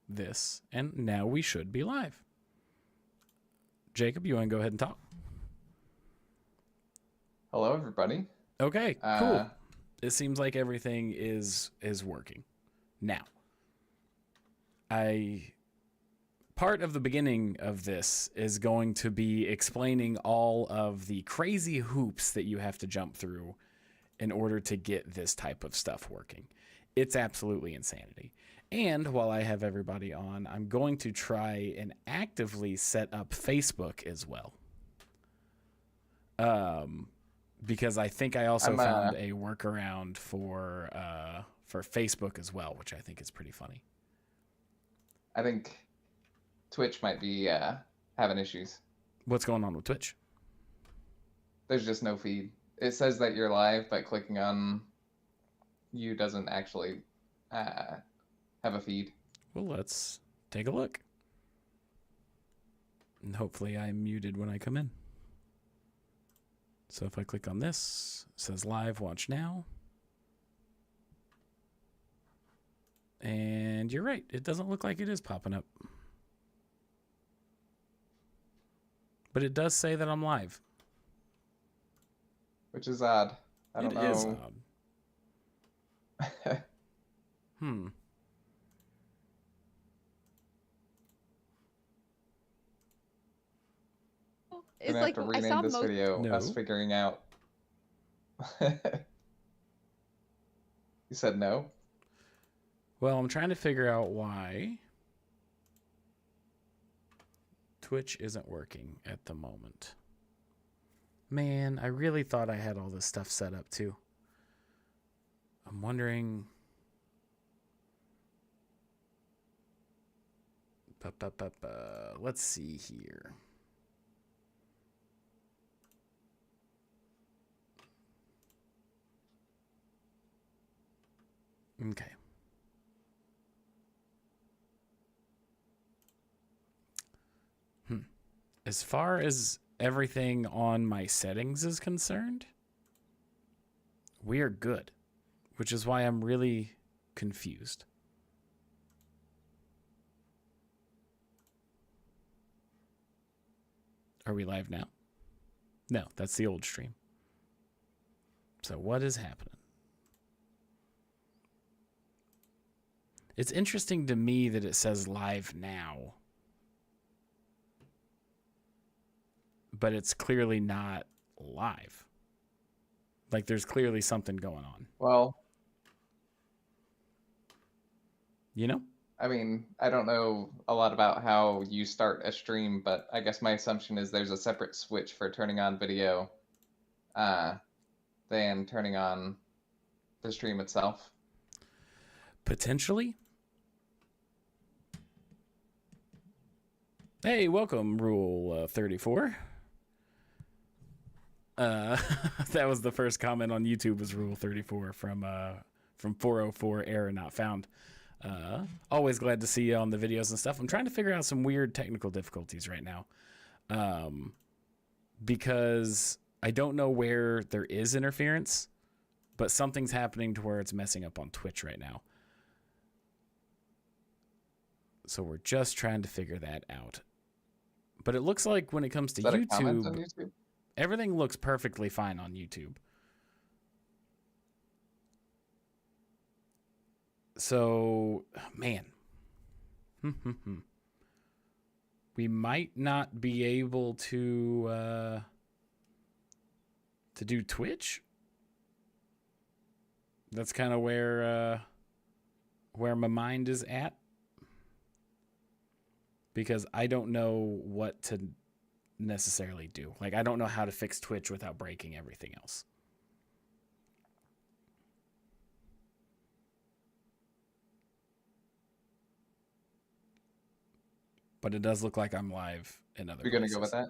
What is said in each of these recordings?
this, and now we should be live. Jacob, you want to go ahead and talk? Hello, everybody. Okay, cool. It seems like everything is working. Now, part of the beginning of this is going to be explaining all of the crazy hoops that you have to jump through in order to get this type of stuff working. It's absolutely insanity. And while I have everybody on, I'm going to try and actively set up Facebook as well. Because I think I also found a workaround for Facebook as well, which I think is pretty funny. I think Twitch might be having issues. What's going on with Twitch? There's just no feed. It says that you're live, but clicking on you doesn't actually have a feed. Well, let's take a look. And hopefully I'm muted when I come in. So if I click on this, it says live, watch now. And you're right, it doesn't look like it is popping up. But it does say that I'm live. Which is odd. I don't know. It is odd. It's like have to rename this video us figuring out. You said no? Well, I'm trying to figure out why Twitch isn't working at the moment. Man, I really thought I had all this stuff set up too. I'm wondering. Let's see here. Okay. As far as everything on my settings is concerned, we are good, which is why I'm really confused. Are we live now? No, that's the old stream. So what is happening? It's interesting to me that it says live now, but it's clearly not live. Like there's clearly something going on. Well, you know? I mean, I don't know a lot about how you start a stream, but I guess my assumption is there's a separate switch for turning on video than turning on the stream itself. Potentially. Hey, welcome, Rule 34. That was the first comment on YouTube was Rule 34 from 404 error not found. Always glad to see you on the videos and stuff. I'm trying to figure out some weird technical difficulties right now. Because I don't know where there is interference, but something's happening to where it's messing up on Twitch right now. So we're just trying to figure that out. But it looks like when it comes to YouTube, everything looks perfectly fine on YouTube. So, man, we might not be able to do Twitch. That's kind of where my mind is at. Because I don't know what to necessarily do. Like, I don't know how to fix Twitch without breaking everything else. But it does look like I'm live in other places. You're going to go with that?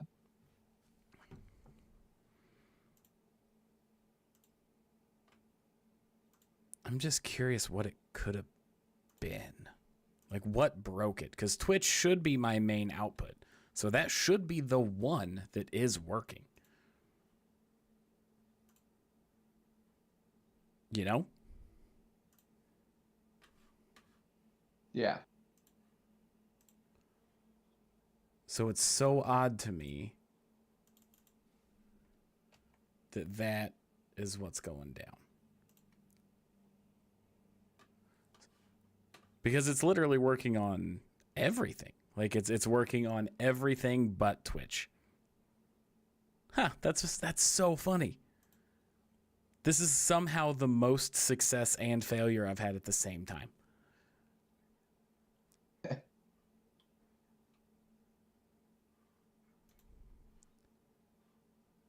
I'm just curious what it could have been. Like, what broke it? Because Twitch should be my main output. So that should be the one that is working. You know? Yeah. So it's so odd to me that that is what's going down. Because it's literally working on everything. Like it's working on everything but Twitch. Huh, that's so funny. This is somehow the most success and failure I've had at the same time.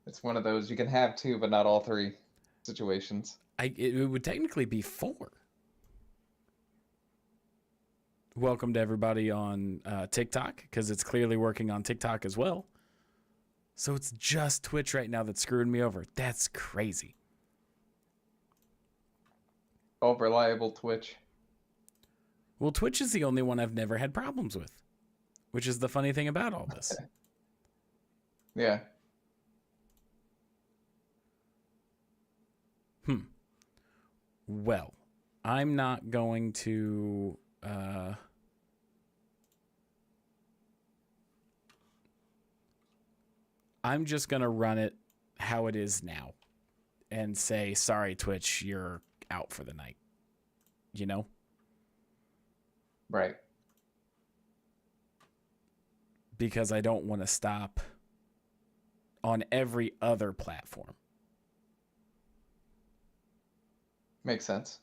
It's one of those you can have two, but not all three situations. It would technically be 4. Welcome to everybody on TikTok, because it's clearly working on TikTok as well. So it's just Twitch right now that's screwing me over. That's crazy. All reliable Twitch. Well, Twitch is the only one I've never had problems with, which is the funny thing about all this. Yeah. Well, I'm not going to... I'm just going to run it how it is now and say, sorry, Twitch, you're out for the night. You know? Right. Because I don't want to stop on every other platform. Makes sense.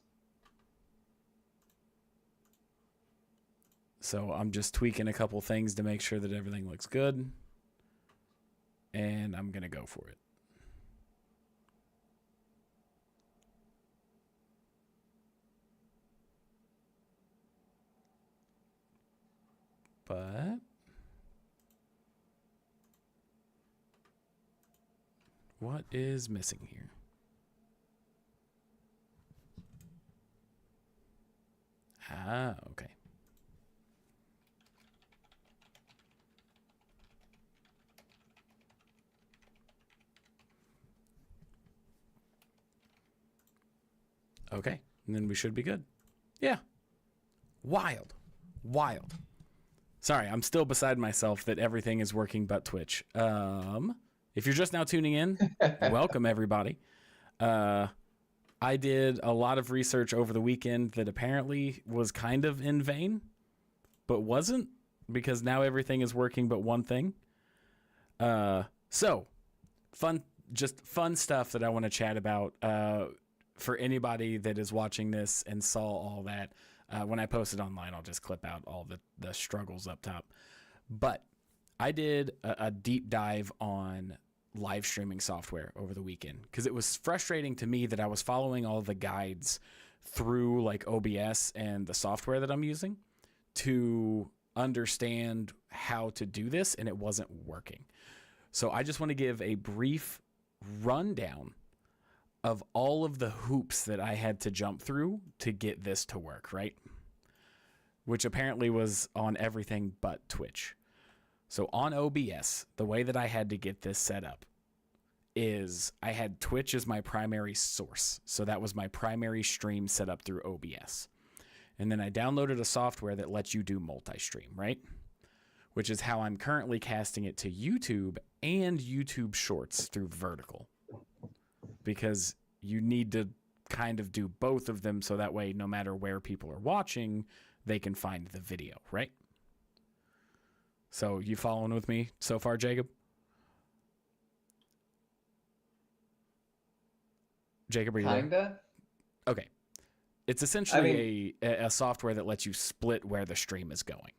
So I'm just tweaking a couple things to make sure that everything looks good. And I'm going to go for it. But what is missing here? Ah, okay. Okay, and then we should be good. Yeah. Wild. Sorry, I'm still beside myself that everything is working but Twitch. If you're just now tuning in, welcome everybody. I did a lot of research over the weekend that apparently was kind of in vain, but wasn't, because now everything is working but one thing. So fun stuff that I want to chat about. For anybody that is watching this and saw all that, when I post it online, I'll just clip out all the struggles up top. But I did a deep dive on live streaming software over the weekend, because it was frustrating to me that I was following all the guides through like OBS and the software that I'm using to understand how to do this, and it wasn't working. So I just want to give a brief rundown of all of the hoops that I had to jump through to get this to work, right? Which apparently was on everything but Twitch. So on OBS, the way that I had to get this set up is I had Twitch as my primary source. So that was my primary stream set up through OBS. And then I downloaded a software that lets you do multi-stream, right? Which is how I'm currently casting it to YouTube and YouTube Shorts through Vertical. Because you need to kind of do both of them so that way no matter where people are watching, they can find the video, right? So you following with me so far, Jacob? Jacob, are you Kinda? there? Okay. It's essentially a software that lets you split where the stream is going.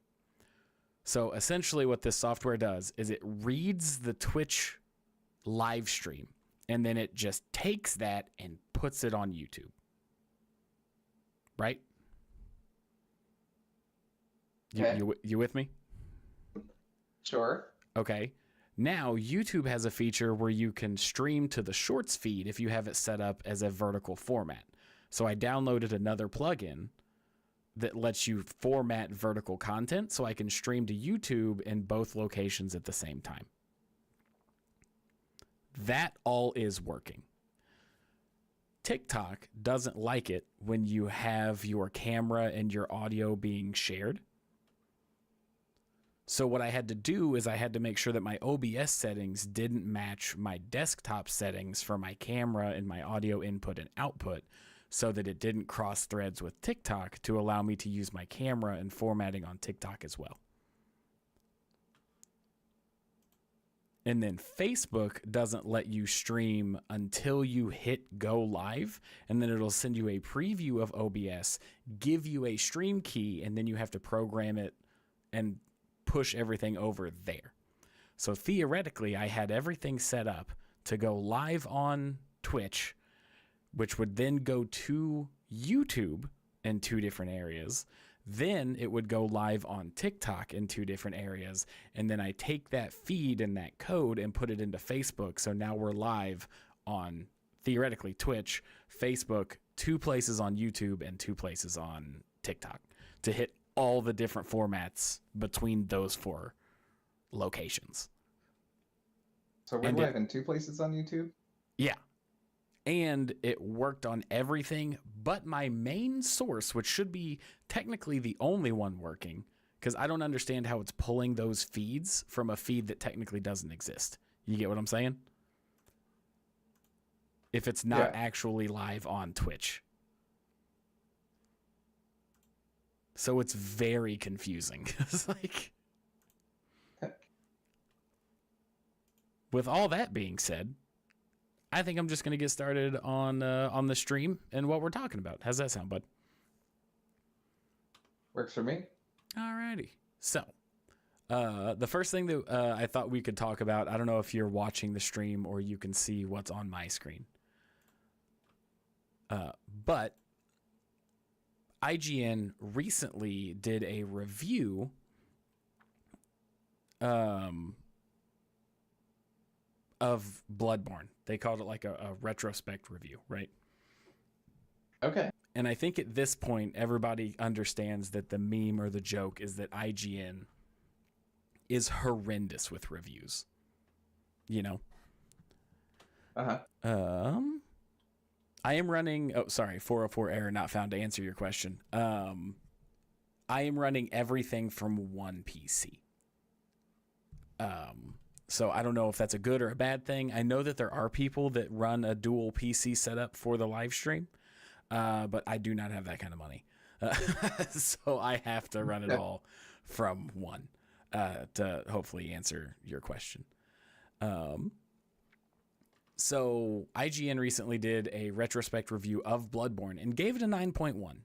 So essentially what this software does is it reads the Twitch live stream, and then it just takes that and puts it on YouTube. Right? Okay. You with me? Sure. Okay. Now, YouTube has a feature where you can stream to the Shorts feed if you have it set up as a vertical format. So I downloaded another plugin that lets you format vertical content so I can stream to YouTube in both locations at the same time. That all is working. TikTok doesn't like it when you have your camera and your audio being shared. So what I had to do is I had to make sure that my OBS settings didn't match my desktop settings for my camera and my audio input and output, so that it didn't cross threads with TikTok to allow me to use my camera and formatting on TikTok as well. And then Facebook doesn't let you stream until you hit go live, and then it'll send you a preview of OBS, give you a stream key, and then you have to program it and push everything over there. So theoretically, I had everything set up to go live on Twitch, which would then go to YouTube in 2 different areas. Then it would go live on TikTok in 2 different areas. And then I take that feed and that code and put it into Facebook. So now we're live on, theoretically, Twitch, Facebook, 2 places on YouTube, and 2 places on TikTok to hit all the different formats between those 4 locations. So we're live in 2 places on YouTube? Yeah. And it worked on everything but my main source, which should be technically the only one working, because I don't understand how it's pulling those feeds from a feed that technically doesn't exist. You get what I'm saying? If it's not actually live on Twitch. So it's very confusing. It's like, with all that being said, I think I'm just going to get started on the stream and what we're talking about. How's that sound, bud? Works for me. Alrighty. So, the first thing that I thought we could talk about, I don't know if you're watching the stream or you can see what's on my screen. But IGN recently did a review of Bloodborne. They called it like a retrospect review, right? Okay. And I think at this point, everybody understands that the meme or the joke is that IGN is horrendous with reviews. You know? Uh-huh. I am running... Oh, sorry. 404 error not found to answer your question. I am running everything from one PC. So I don't know if that's a good or a bad thing. I know that there are people that run a dual PC setup for the live stream, but I do not have that kind of money. So I have to run it all from one to hopefully answer your question. So IGN recently did a retrospect review of Bloodborne and gave it a 9.1,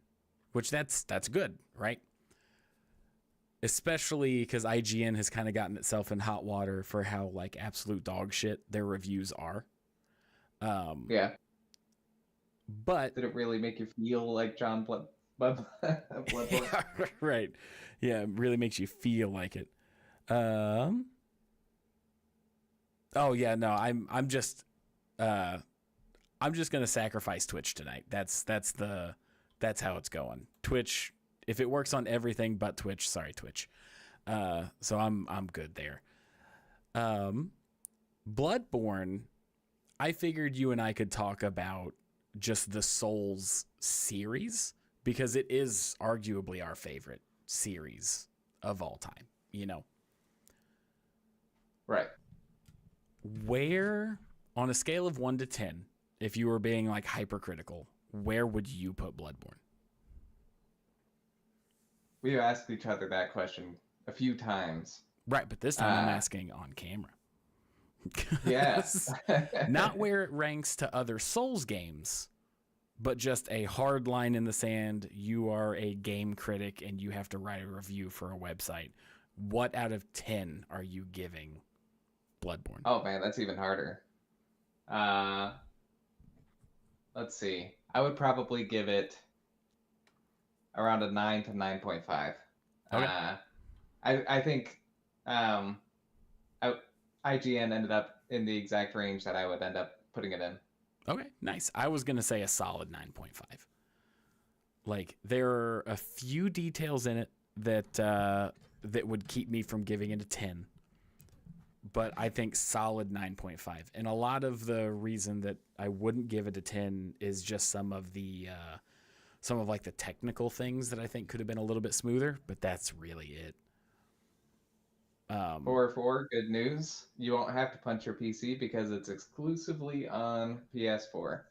which that's good, right? Especially because IGN has kind of gotten itself in hot water for how like absolute dog shit their reviews are. Yeah. But did it really make you feel like John Bloodborne? Yeah, right. Yeah, it really makes you feel like it. Oh yeah, no, I'm just gonna sacrifice Twitch tonight. That's how it's going. Twitch. If it works on everything but Twitch, sorry, Twitch. So I'm good there. Bloodborne, I figured you and I could talk about just the Souls series because it is arguably our favorite series of all time, you know? Right. Where, on a scale of 1 to 10, if you were being like hypercritical, where would you put Bloodborne? We have asked each other that question a few times. Right, but this time I'm asking on camera. Yes. Not where it ranks to other Souls games, but just a hard line in the sand. You are a game critic and you have to write a review for a website. What out of 10 are you giving Bloodborne? Oh man, that's even harder. Let's see. I would probably give it around a 9 to 9.5. Okay. I think IGN ended up in the exact range that I would end up putting it in. Okay, nice. I was going to say a solid 9.5. Like, there are a few details in it that would keep me from giving it a 10. But I think solid 9.5. And a lot of the reason that I wouldn't give it a 10 is just some of like the technical things that I think could have been a little bit smoother, but that's really it. 4 good news. You won't have to punch your PC because it's exclusively on PS4.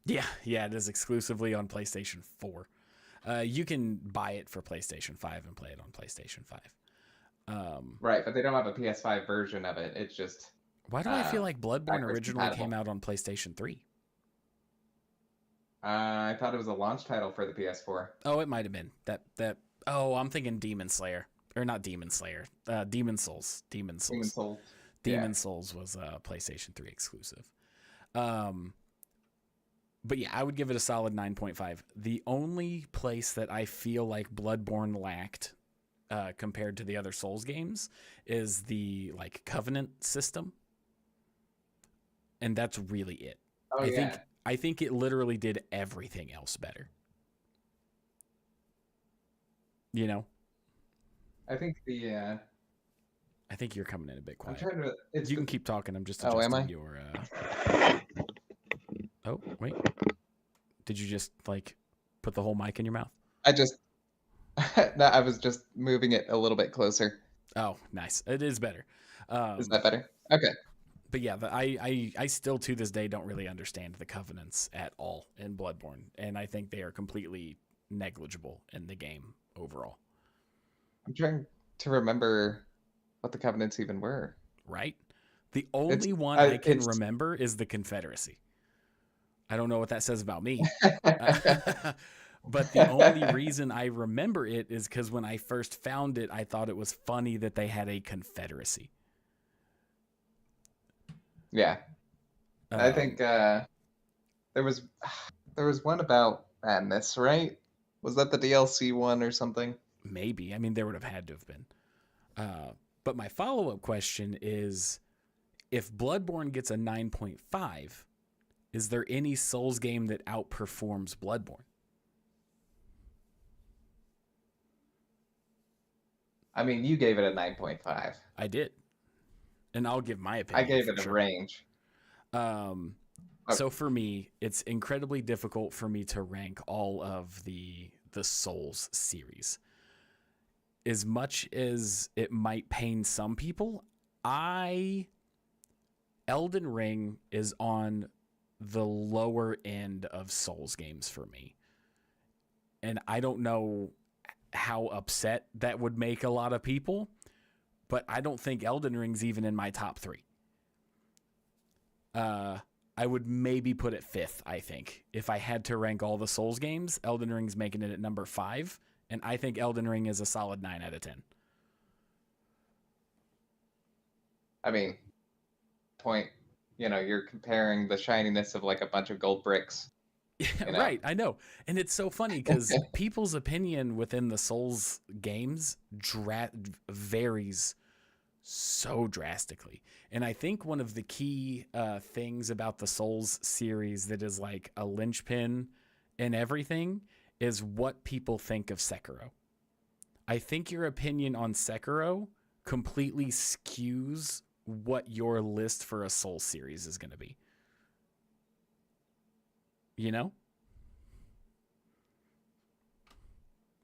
Yeah, it is exclusively on PlayStation 4. You can buy it for PlayStation 5 and play it on PlayStation 5. Right, but they don't have a PS5 version of it. It's just Why do I feel uh, like Bloodborne backwards originally came compatible. out on PlayStation 3? I thought it was a launch title for the PS4. Oh, it might have been. Oh, I'm thinking Demon Slayer. Or not Demon Slayer. Demon Souls. Demon Demon Souls. Souls. Yeah. Demon Souls was a PlayStation 3 exclusive. Um, but yeah, I would give it a solid 9.5. The only place that I feel like Bloodborne lacked compared to the other Souls games is the like Covenant system, and that's really it. Oh I yeah. think I think it literally did everything else better. You know, I think the I think you're coming in a bit I'm quiet. trying to it's You the can keep talking. I'm just Oh, am adjusting I? your. Oh wait, did you just like put the whole mic in your mouth? I just no, I was just moving it a little bit closer. Oh, nice. It is better. Is Um, that better? Okay. but yeah, I still to this day don't really understand the covenants at all in Bloodborne, and I think they are completely negligible in the game overall. I'm trying to remember what the covenants even were. Right? The It's only one I can it's remember is the Confederacy. I don't know what that says about me. But the only reason I remember it is because when I first found it, I thought it was funny that they had a Confederacy. Yeah. I think Um, there was there was one about madness, right? Was that the DLC one or something? maybe. I mean, there would have had to have been. But my follow up question is if Bloodborne gets a 9.5, is there any Souls game that outperforms Bloodborne? I mean, you gave it a 9.5. I did. And I'll give my I opinion gave for it a sure. range. Um, Okay. so for me, it's incredibly difficult for me to rank all of the Souls series. As much as it might pain some people, I Elden Ring is on the lower end of Souls games for me. And I don't know how upset that would make a lot of people, but I don't think Elden Ring's even in my top 3. I would maybe put it 5th, I think. If I had to rank all the Souls games, Elden Ring's making it at number 5, and I think Elden Ring is a solid 9 out of 10. I mean, point, you're comparing the shininess of like a bunch of gold bricks, Yeah, you know. right, I know. And it's so funny because people's opinion within the Souls games varies so drastically. And I think one of the key things about the Souls series that is like a linchpin in everything is what people think of Sekiro. I think your opinion on Sekiro completely skews what your list for a Soul series is going to be. You know?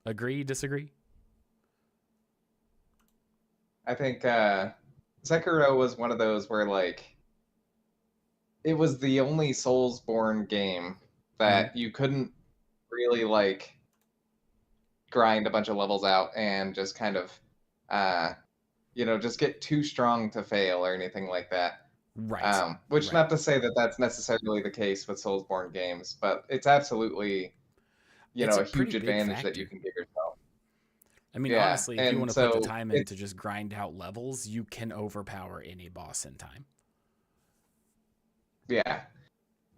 Agree, disagree? I think Sekiro was one of those where like it was the only Soulsborne game Uh-huh. that you couldn't really like grind a bunch of levels out and just kind of uh just get too strong to fail or anything like that. Right. Which Right. not to say that that's necessarily the case with Soulsborne games, but it's absolutely, It's a a pretty huge big advantage that you factor. can give yourself. I mean, Yeah, honestly, if you want and to put the so time in it's to just grind out levels, you can overpower any boss in time. yeah,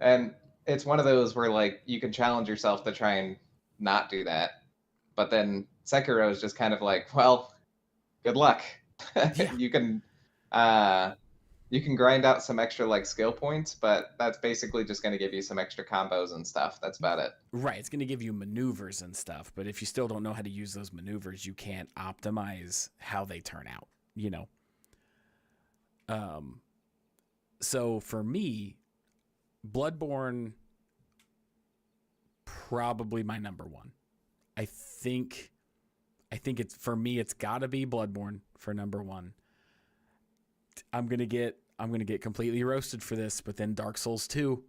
and it's one of those where like you can challenge yourself to try and not do that, but then Sekiro is just kind of like, well, good luck. Yeah. you can uh you can grind out some extra like skill points, but that's basically just going to give you some extra combos and stuff. That's about it. Right. It's going to give you maneuvers and stuff, but if you still don't know how to use those maneuvers, you can't optimize how they turn out, you know? Um, so for me, Bloodborne probably my number one. I think I think it's for me it's got to be Bloodborne for number 1. I'm gonna get completely roasted for this, but then Dark Souls 2,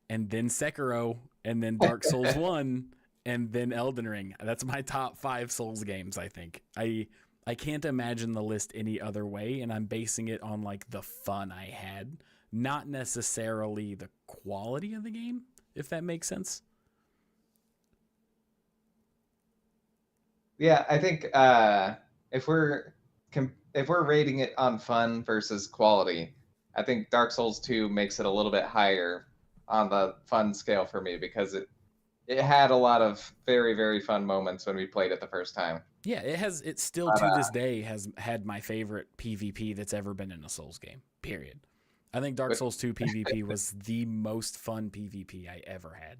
and then Sekiro, and then Dark Souls 1, and then Elden Ring. That's my top 5 Souls games, I think. I can't imagine the list any other way, and I'm basing it on like the fun I had, not necessarily the quality of the game, if that makes sense. Yeah, I think if we're if we're rating it on fun versus quality, I think Dark Souls 2 makes it a little bit higher on the fun scale for me because it had a lot of very, very fun moments when we played it the first time. Yeah, it still But to this day has had my favorite PvP that's ever been in a Souls game. Period. I think Dark with, Souls 2 PvP was the most fun PvP I ever had.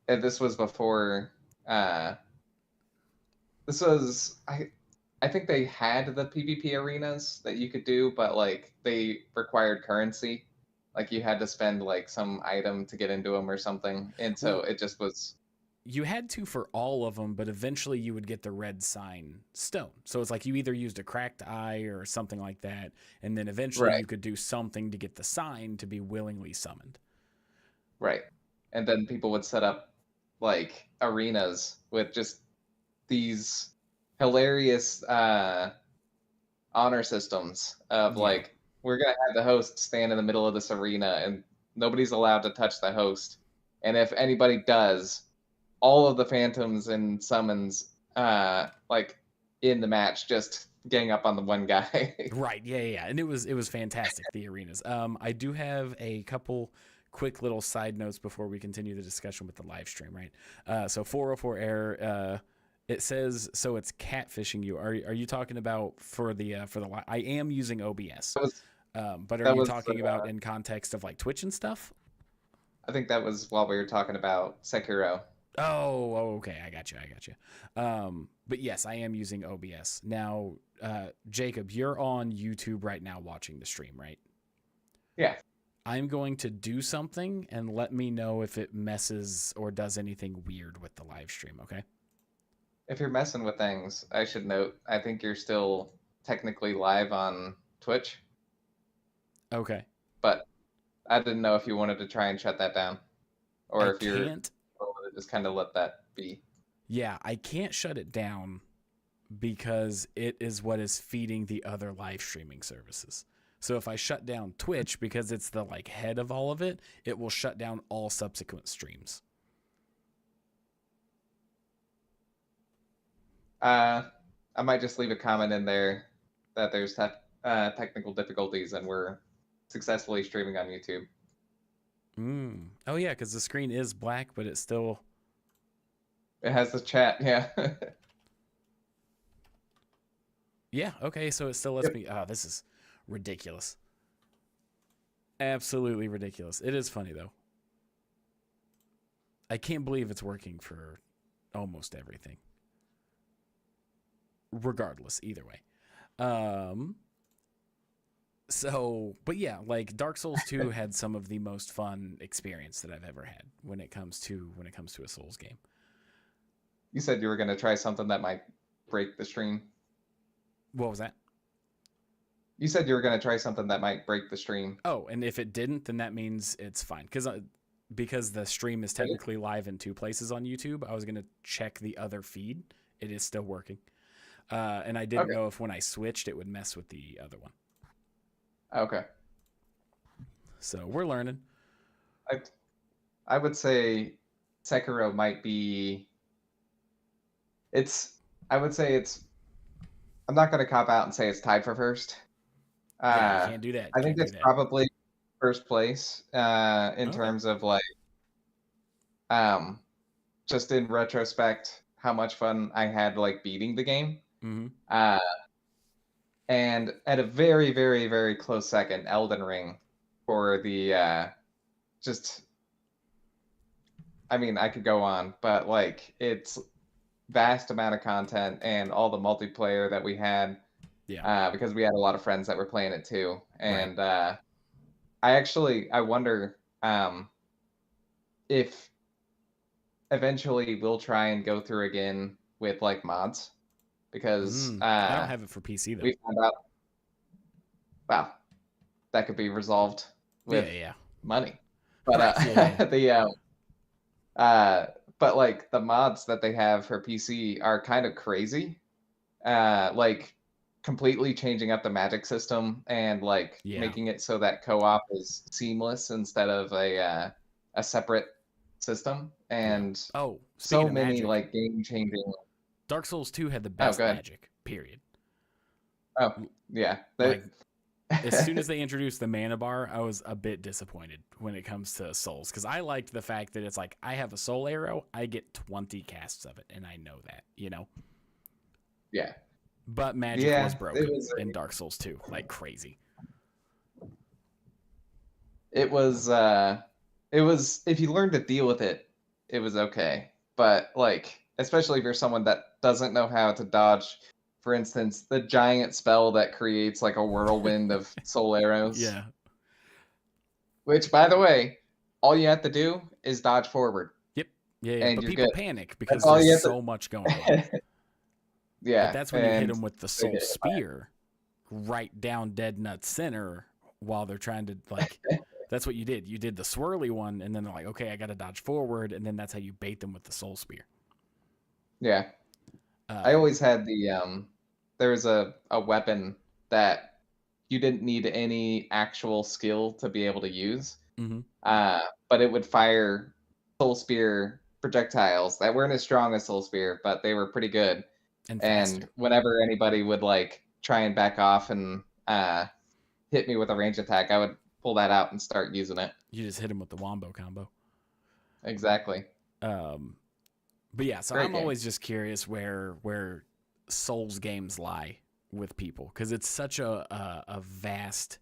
and this was before uh, this was I think they had the PvP arenas that you could do, but like they required currency. Like you had to spend like some item to get into them or something. And so Well, it just was you had to for all of them, but eventually you would get the red sign stone. So it's like you either used a cracked eye or something like that, and then eventually right, you could do something to get the sign to be willingly summoned. right. And then people would set up like arenas with just these hilarious honor systems of Yeah. like we're gonna have the host stand in the middle of this arena and nobody's allowed to touch the host. And if anybody does, all of the phantoms and summons like in the match just gang up on the one guy. Right. Yeah, yeah, yeah. And it was fantastic, the arenas. I do have a couple quick little side notes before we continue the discussion with the live stream, right? So 404 error. It says so. It's catfishing you. Are you talking about for the? I am using OBS, that was but are that you was talking about in context of like Twitch and stuff? I think that was while we were talking about Sekiro. Oh, okay. I got you. I got you. But yes, I am using OBS now. Jacob, you're on YouTube right now watching the stream, right? Yeah. I'm going to do something and let me know if it messes or does anything weird with the live stream, okay? If you're messing with things, I should note I think you're still technically live on Twitch, Okay. but I didn't know if you wanted to try and shut that down I or if you're can't, willing to just kind of let that be. yeah, I can't shut it down because it is what is feeding the other live streaming services. So if I shut down Twitch because it's the like head of all of it, it will shut down all subsequent streams. Uh, I might just leave a comment in there that there's technical difficulties and we're successfully streaming on YouTube. Oh yeah, because the screen is black, but it's still. It has the chat, yeah. Yeah, okay, so it still lets me. Oh, this is ridiculous. Absolutely ridiculous. It is funny though. I can't believe it's working for almost everything. Regardless, either way. Um but yeah, like Dark Souls 2 had some of the most fun experience that I've ever had when it comes to a Souls game. You said you were going to try something that might break the stream. What was that? You said you were going to try something that might break the stream. Oh, and if it didn't, then that means it's fine because the stream is technically live in 2 places on YouTube. I was going to check the other feed. It is still working. And I didn't know if when I switched it would mess with the other one. Okay. So we're learning. I would say Sekiro might be. I would say it's. I'm not going to cop out and say it's tied for first. Yeah, you can't do that. I think it's probably first place in terms of like, just in retrospect, how much fun I had like beating the game. Mm-hmm. And at a very, very, very close second, Elden Ring for the just. I mean, I could go on, but like it's vast amount of content and all the multiplayer that we had. Yeah. Because we had a lot of friends that were playing it too, and Right. I wonder if eventually we'll try and go through again with like mods because I don't have it for PC though. we found out Wow, that could be resolved Yeah, with yeah. money. But Right. Yeah. the uh, but like the mods that they have for PC are kind of crazy. Like completely changing up the magic system and like Yeah. making it so that co-op is seamless instead of a separate system. Yeah. And Oh, speaking so of many magic, like game changing. Dark Souls 2 had the Oh, best good. magic, period. Oh, yeah. Like, as soon as they introduced the mana bar, I was a bit disappointed when it comes to souls, because I liked the fact that it's like, I have a soul arrow, I get 20 casts of it, and I know that, you know? Yeah. But magic was Yeah. broken in Dark Souls 2, like crazy. It was if you learned to deal with it, it was okay. But like especially if you're someone that doesn't know how to dodge, for instance, the giant spell that creates like a whirlwind of soul arrows, Yeah. which by the way, all you have to do is dodge forward Yep. Yeah, yeah. and But you're people good. panic That's because all there's you have so much going on. to But Yeah, that's when you hit and them with the they soul get hit by spear right down dead nut center while they're trying to, like, it. that's what you did. You did the swirly one, and then they're like, okay, I got to dodge forward, and then that's how you bait them with the soul spear. Yeah. I Um, always had the there was a weapon that you didn't need any actual skill to be able to use. mhm. But it would fire soul spear projectiles that weren't as strong as soul spear, but they were pretty good. And And faster. whenever anybody would like try and back off and hit me with a range attack, I would pull that out and start using it. You just hit them with the wombo combo. Exactly. Um, but yeah, so Great I'm game. always just curious where Souls games lie with people, because it's such a vast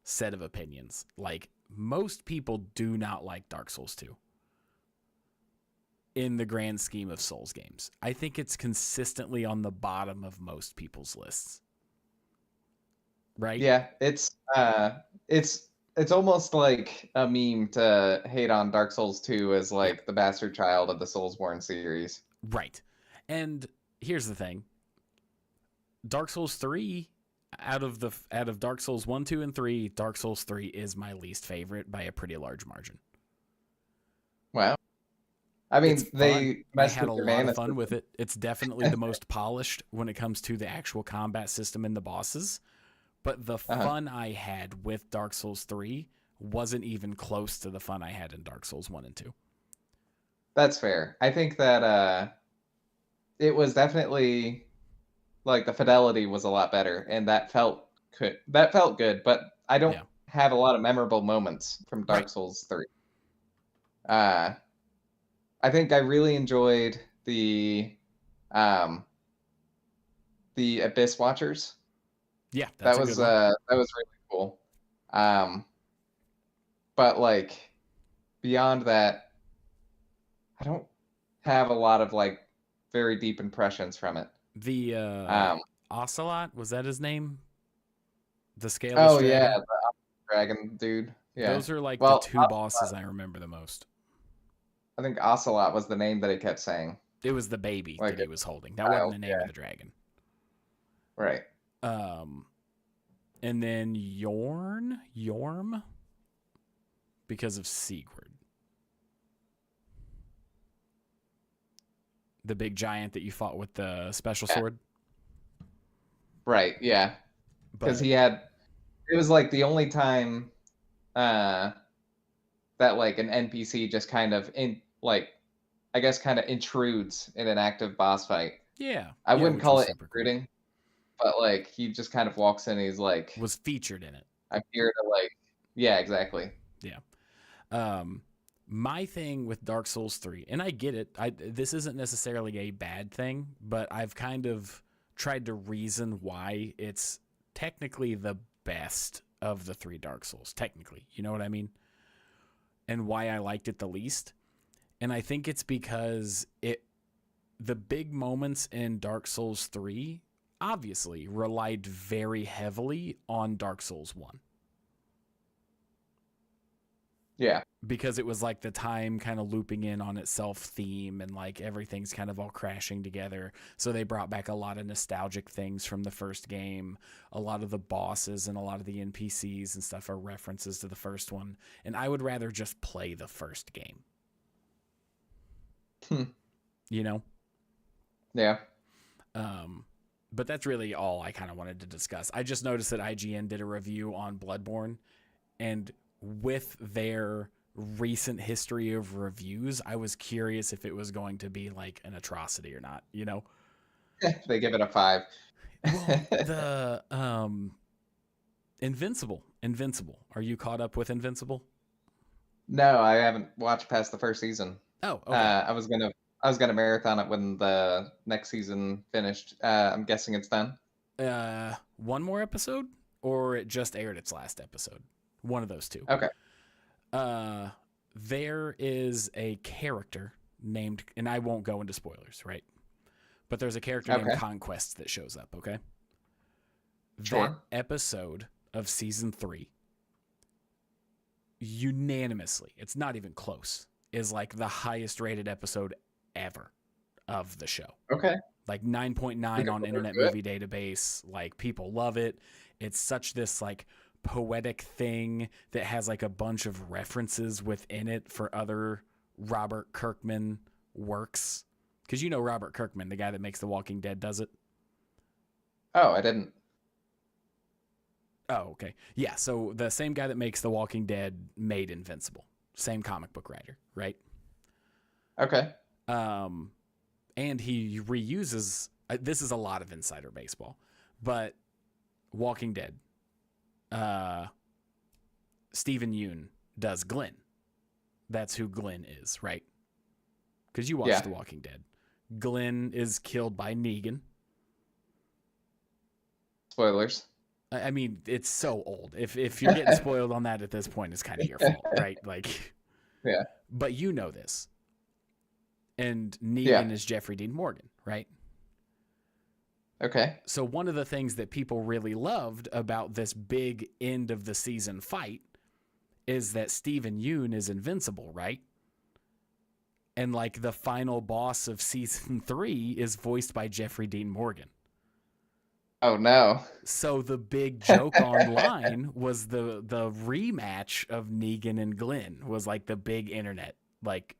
set of opinions. Like, most people do not like Dark Souls 2 in the grand scheme of Souls games. I think it's consistently on the bottom of most people's lists. Right? Yeah, it's almost like a meme to hate on Dark Souls 2 as Yeah. like the bastard child of the Soulsborne series. Right. And here's the thing. Dark Souls 3, out of Dark Souls 1, 2, and 3, Dark Souls 3 is my least favorite by a pretty large margin. Wow. I It's mean, fun. they I messed had with a your lot mana of fun with system. it. It's definitely the most polished when it comes to the actual combat system and the bosses. But the Uh-huh. fun I had with Dark Souls 3 wasn't even close to the fun I had in Dark Souls 1 and 2. That's fair. I think that it was definitely like the fidelity was a lot better, and that felt good. But I don't Yeah. have a lot of memorable moments from Right. Dark Souls 3. Uh, I think I really enjoyed um, the Abyss Watchers. Yeah, that's a good one. That was really cool. Um, but like beyond that, I don't have a lot of like very deep impressions from it. The Um, Ocelot, was that his name? The scaleless oh yeah, dragon? the dragon dude. Yeah. Those are like the Well, two bosses I remember the most. I think Ocelot was the name that he kept saying. It was the baby Like that a he was holding. That wasn't child. the name Yeah. of the dragon. Right. Um, and then Yorm, because of Sigurd, the big giant that you fought with the special Yeah. sword. Right. Yeah. Because But it was like the only time uh that like an NPC just kind of I guess kind of intrudes in an active boss fight. yeah, I yeah, wouldn't which call was it super cool. intruding, but like he just kind of walks in. He's like, Was featured in it. "I'm here to like, yeah, exactly." Yeah. Um, my thing with Dark Souls 3, and I get it. This isn't necessarily a bad thing, but I've kind of tried to reason why it's technically the best of the 3 Dark Souls. Technically, you know what I mean? And why I liked it the least. And I think it's because the big moments in Dark Souls 3 obviously relied very heavily on Dark Souls 1. Yeah. because it was like the time kind of looping in on itself theme, and like everything's kind of all crashing together. So they brought back a lot of nostalgic things from the first game. A lot of the bosses and a lot of the NPCs and stuff are references to the first one. And I would rather just play the first game, Hmm. you know? Yeah. But that's really all I kind of wanted to discuss. I just noticed that IGN did a review on Bloodborne, and with their recent history of reviews, I was curious if it was going to be like an atrocity or not, you know? They give it a 5. Well, the Invincible. Are you caught up with Invincible? No, I haven't watched past the first season. Oh, okay. I was gonna marathon it when the next season finished. I'm guessing it's done. One more episode, or it just aired its last episode. One of those two. Okay. There is a character named, and I won't go into spoilers, right? But there's a character named Okay. Conquest that shows up, okay? Sure. That episode of season 3, unanimously, it's not even close, is like the highest rated episode ever of the show. Okay. Like 9.9 on Internet Movie Database. Like, people love it. It's such this like poetic thing that has like a bunch of references within it for other Robert Kirkman works. Because you know Robert Kirkman, the guy that makes The Walking Dead, does it? Oh, I didn't. Oh, okay. Yeah, so the same guy that makes The Walking Dead made Invincible. Same comic book writer, right? Okay. And he reuses, this is a lot of insider baseball, but Walking Dead, Stephen Yeun does Glenn. That's who Glenn is, right? Because you watched The Walking Dead. Glenn is killed by Negan. Spoilers. I mean, it's so old. If you're getting spoiled on that at this point, it's kind of your fault, right? Like, yeah. But you know this. And Negan is Jeffrey Dean Morgan, right? Okay. So one of the things that people really loved about this big end of the season fight is that Stephen Yeun is invincible, right? And like the final boss of season 3 is voiced by Jeffrey Dean Morgan. Oh no. So the big joke online was the rematch of Negan and Glenn was like the big internet, like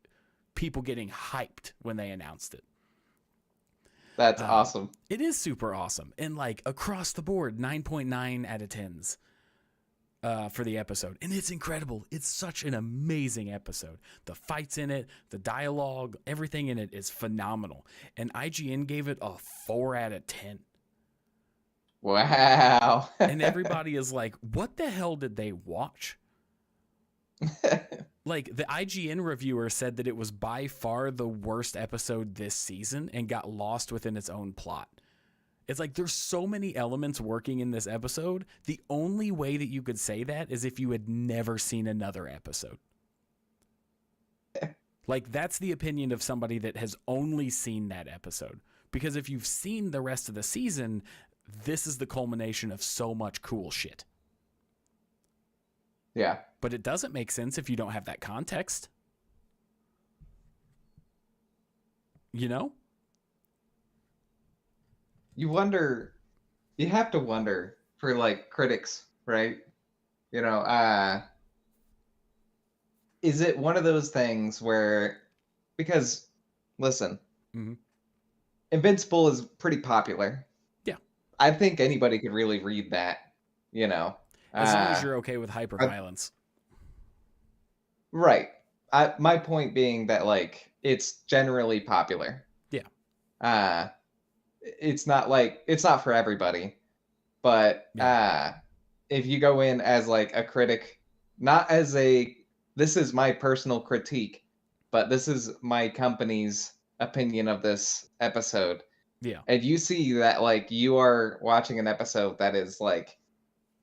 people getting hyped when they announced it. That's awesome. It is super awesome. And like across the board, 9.9 out of 10s for the episode. And it's incredible. It's such an amazing episode. The fights in it, the dialogue, everything in it is phenomenal. And IGN gave it a 4 out of 10. Wow. And everybody is like, what the hell did they watch? Like, the IGN reviewer said that it was by far the worst episode this season and got lost within its own plot. It's like, there's so many elements working in this episode. The only way that you could say that is if you had never seen another episode. Like, that's the opinion of somebody that has only seen that episode. Because if you've seen the rest of the season, this is the culmination of so much cool shit. Yeah. But it doesn't make sense if you don't have that context. You know? You have to wonder for like critics, right? You know, is it one of those things where, because listen, Invincible is pretty popular. Yeah. I think anybody could really read that, you know. As long as you're okay with hyperviolence. Right. My point being that like it's generally popular. Yeah. It's not for everybody, but if you go in as like a critic, not as this is my personal critique, but this is my company's opinion of this episode. Yeah. And you see that like you are watching an episode that is like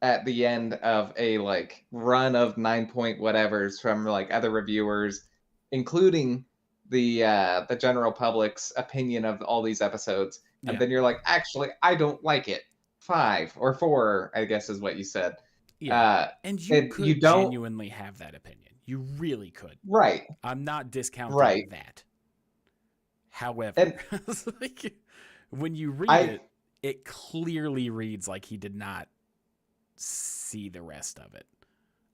at the end of a like run of 9 point whatevers from like other reviewers, including the general public's opinion of all these episodes, and then you're like, actually, I don't like it. 5 or 4, I guess is what you said. Yeah, and you could genuinely have that opinion. You really could. Right. I'm not discounting Right. that. However, And like, when you read I it, it clearly reads like he did not see the rest of it.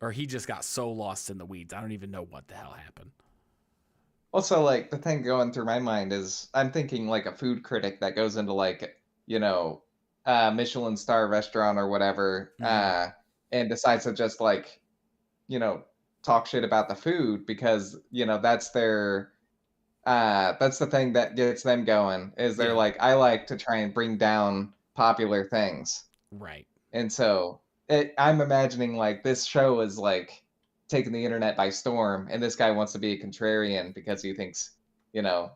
Or he just got so lost in the weeds. I don't even know what the hell happened. also like the thing going through my mind is I'm thinking like a food critic that goes into like, you know, Michelin star restaurant or whatever, Mm-hmm. and decides to just like, you know, talk shit about the food because, you know, that's the thing that gets them going is they're Yeah, like, I like to try and bring down popular things. right. And so I'm imagining like this show is like taking the internet by storm, and this guy wants to be a contrarian because he thinks, you know,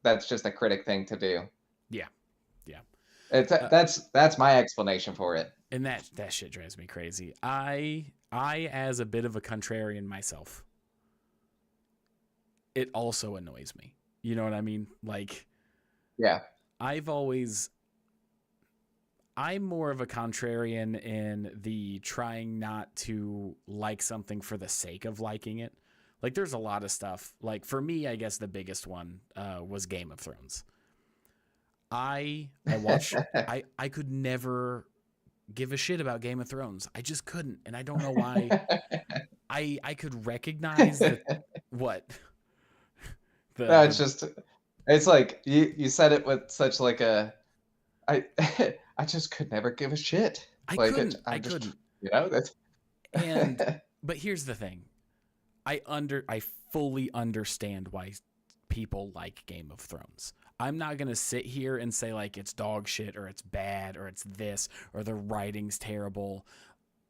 that's just a critic thing to do. Yeah, yeah. It's Uh, that's my explanation for it. and that shit drives me crazy. I as a bit of a contrarian myself, it also annoys me. You know what I mean? Like Yeah. I've always I'm more of a contrarian in the trying not to like something for the sake of liking it. Like there's a lot of stuff. Like for me, I guess the biggest one was Game of Thrones. I watch I could never give a shit about Game of Thrones. I just couldn't, and I don't know why. I could recognize that what No, the it's just it's like you said it with such like a I I just could never give a shit. Like I I'm just couldn't. you know that's And but here's the thing. I fully understand why people like Game of Thrones. I'm not going to sit here and say like it's dog shit or it's bad or it's this or the writing's terrible.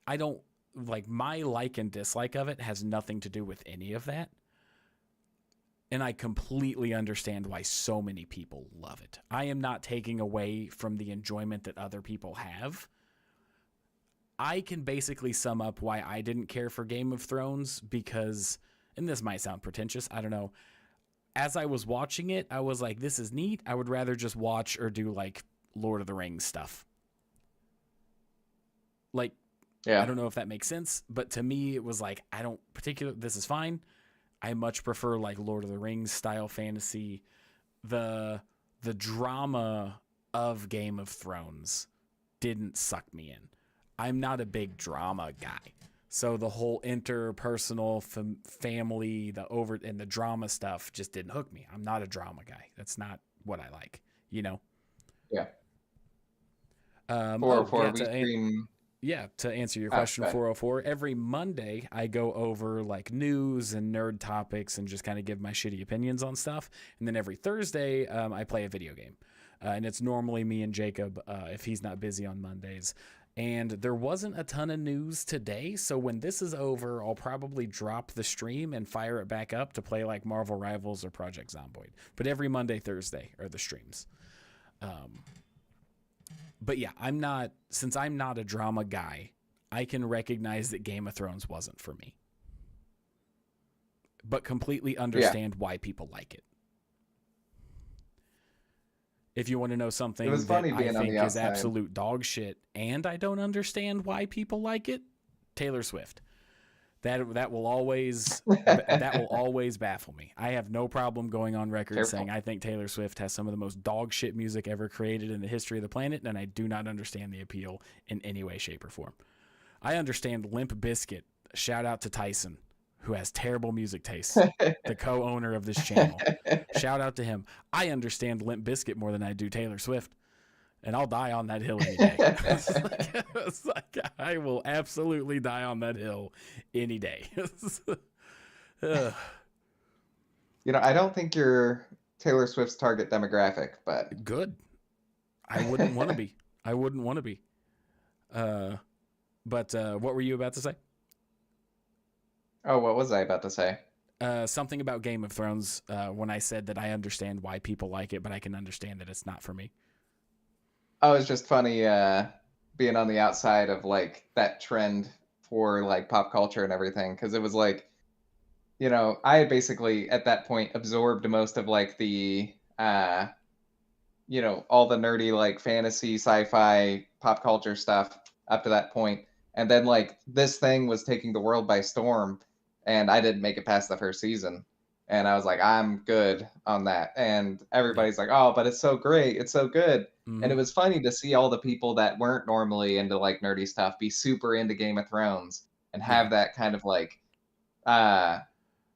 I don't like my like and dislike of it has nothing to do with any of that. And I completely understand why so many people love it. I am not taking away from the enjoyment that other people have. I can basically sum up why I didn't care for Game of Thrones because, and this might sound pretentious, I don't know. As I was watching it, I was like, this is neat. I would rather just watch or do like Lord of the Rings stuff. Like, I yeah. don't know if that makes sense, but to me, it was like, I don't particularly, this is fine. I much prefer like Lord of the Rings style fantasy. The the drama of Game of Thrones didn't suck me in. I'm not a big drama guy. So the whole interpersonal family, the over and the drama stuff just didn't hook me. I'm not a drama guy. That's not what I like, you know. Yeah. Oh 404 yeah, we stream to answer your oh question, good. 404, every Monday I go over like news and nerd topics and just kind of give my shitty opinions on stuff. And then every Thursday, I play a video game. And it's normally me and Jacob if he's not busy on Mondays. And there wasn't a ton of news today. So when this is over, I'll probably drop the stream and fire it back up to play like Marvel Rivals or Project Zomboid. But every Monday, Thursday are the streams. But yeah, since I'm not a drama guy, I can recognize that Game of Thrones wasn't for me. But completely Yeah. understand why people like it. If you want to know It was something that funny I being on the think is outside. absolute dog shit and I don't understand why people like it, Taylor Swift. That will always baffle me. I have no problem going on record saying Careful. I think Taylor Swift has some of the most dog shit music ever created in the history of the planet, and I do not understand the appeal in any way, shape, or form. I understand Limp Bizkit. Shout out to Tyson, who has terrible music taste, the co-owner of this channel. Shout out to him. I understand Limp Bizkit more than I do Taylor Swift. And I'll die on that hill any day. It's like, I will absolutely die on that hill any day. You know, I don't think you're Taylor Swift's target demographic, but Good. I wouldn't want to be. I wouldn't want to be. But what were you about to say? oh, what was I about to say? Something about Game of Thrones when I said that I understand why people like it, but I can understand that it's not for me. Oh, it's just funny being on the outside of like that trend for like pop culture and everything because it was like, you know, I had basically at that point absorbed most of like the you know, all the nerdy like fantasy, sci-fi, pop culture stuff up to that point. And then like this thing was taking the world by storm. and I didn't make it past the first season. And I was like, I'm good on that. And Yeah. everybody's like, oh, but it's so great. It's so good. And Mm-hmm. it was funny to see all the people that weren't normally into like nerdy stuff be super into Game of Thrones and Yeah. have that kind of like uh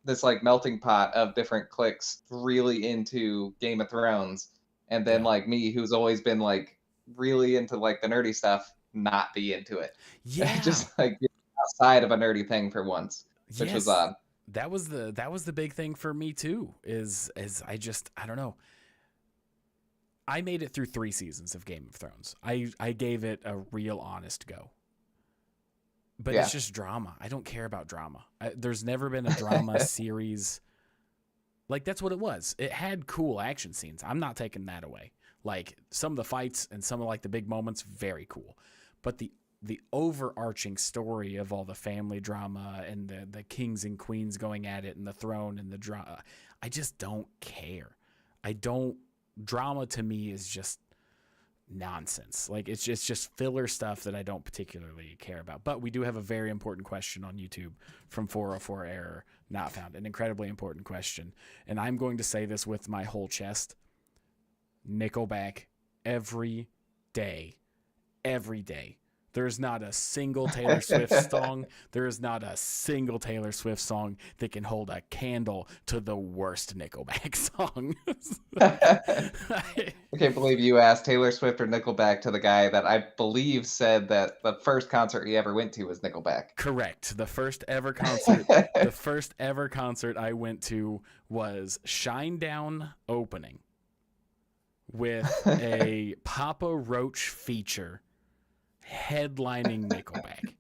this like melting pot of different cliques really into Game of Thrones. And then Yeah. like me, who's always been like really into like the nerdy stuff, not be into it. Yeah. Just like be outside of a nerdy thing for once, which was Yes. odd. That was the big thing for me too. Is I don't know. I made it through 3 seasons of Game of Thrones. I gave it a real honest go. But it's Yeah. just drama. I don't care about drama. There's never been a drama series. Like, that's what it was. It had cool action scenes. I'm not taking that away. Like, some of the fights and some of like the big moments, very cool. But the overarching story of all the family drama and the kings and queens going at it and the throne and the drama, I just don't care. I don't. Drama to me is just nonsense. Like, it's just filler stuff that I don't particularly care about. But we do have a very important question on YouTube from 404 Error Not Found. An incredibly important question. And I'm going to say this with my whole chest. Nickelback every day. Every day. There's not a single Taylor Swift song. There is not a single Taylor Swift song that can hold a candle to the worst Nickelback song. I can't believe you asked Taylor Swift or Nickelback to the guy that I believe said that the first concert he ever went to was Nickelback. Correct. The first ever concert I went to was Shinedown opening with a Papa Roach feature headlining Nickelback.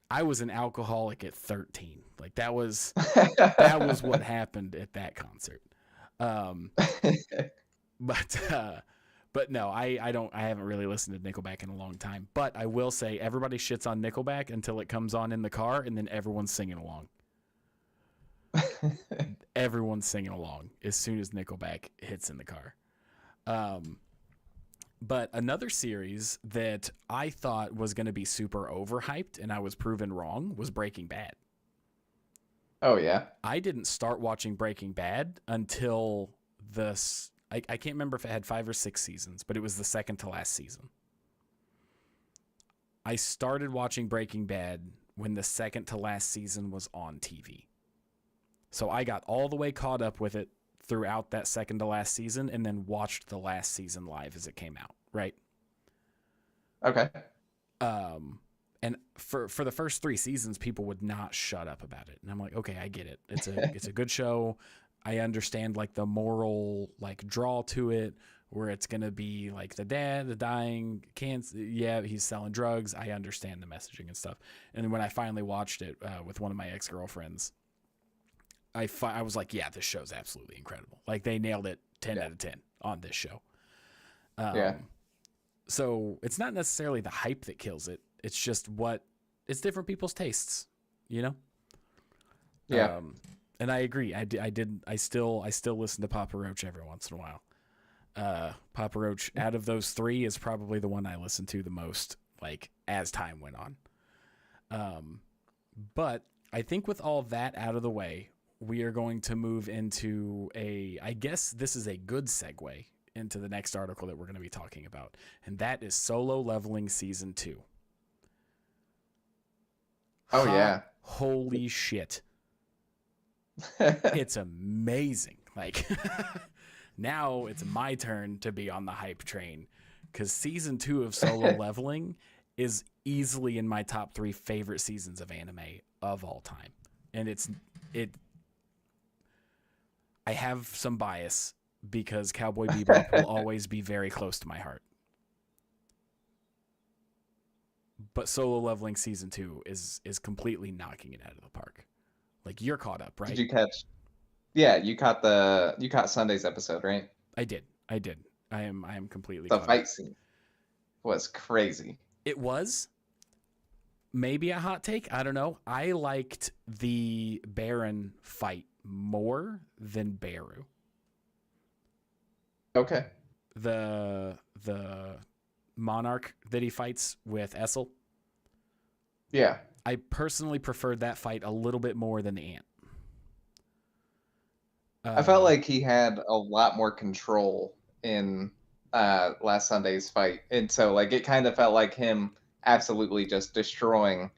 I was an alcoholic at 13. Like, that was what happened at that concert. But no, I haven't really listened to Nickelback in a long time. But I will say everybody shits on Nickelback until it comes on in the car, and then everyone's singing along. Everyone's singing along as soon as Nickelback hits in the car. But another series that I thought was going to be super overhyped, and I was proven wrong, was Breaking Bad. Oh, yeah. I didn't start watching Breaking Bad until I can't remember if it had 5 or 6 seasons, but it was the second to last season. I started watching Breaking Bad when the second to last season was on TV. So I got all the way caught up with it throughout that second to last season and then watched the last season live as it came out, right? Okay. And for the first 3 seasons, people would not shut up about it. And I'm like, okay, I get it. It's a good show. I understand like the moral like draw to it, where it's gonna be like the dad, the dying cancer. Yeah, he's selling drugs. I understand the messaging and stuff. And then when I finally watched it with one of my ex-girlfriends, I was like, yeah, this show's absolutely incredible. Like, they nailed it 10 out of 10 on this show. Yeah. So it's not necessarily the hype that kills it. It's just it's different people's tastes, you know? Yeah. And I agree. I still listen to Papa Roach every once in a while. Papa Roach, out of those 3, is probably the one I listen to the most, like, as time went on. But I think with all that out of the way, we are going to move into I guess this is a good segue into the next article that we're going to be talking about. And that is Solo Leveling Season 2. Oh, yeah. Holy shit. It's amazing. Like, now it's my turn to be on the hype train, because Season 2 of Solo Leveling is easily in my top 3 favorite seasons of anime of all time. And I have some bias because Cowboy Bebop will always be very close to my heart. But Solo Leveling Season 2 is completely knocking it out of the park. Like, you're caught up, right? Did you catch? Yeah, you caught Sunday's episode, right? I did. I am completely The caught fight up. scene was crazy. It was maybe a hot take. I don't know. I liked the Baron fight more than Beru. Okay. The monarch that he fights with Essel. Yeah. I personally preferred that fight a little bit more than the ant. I felt like he had a lot more control in last Sunday's fight, and so like it kind of felt like him absolutely just destroying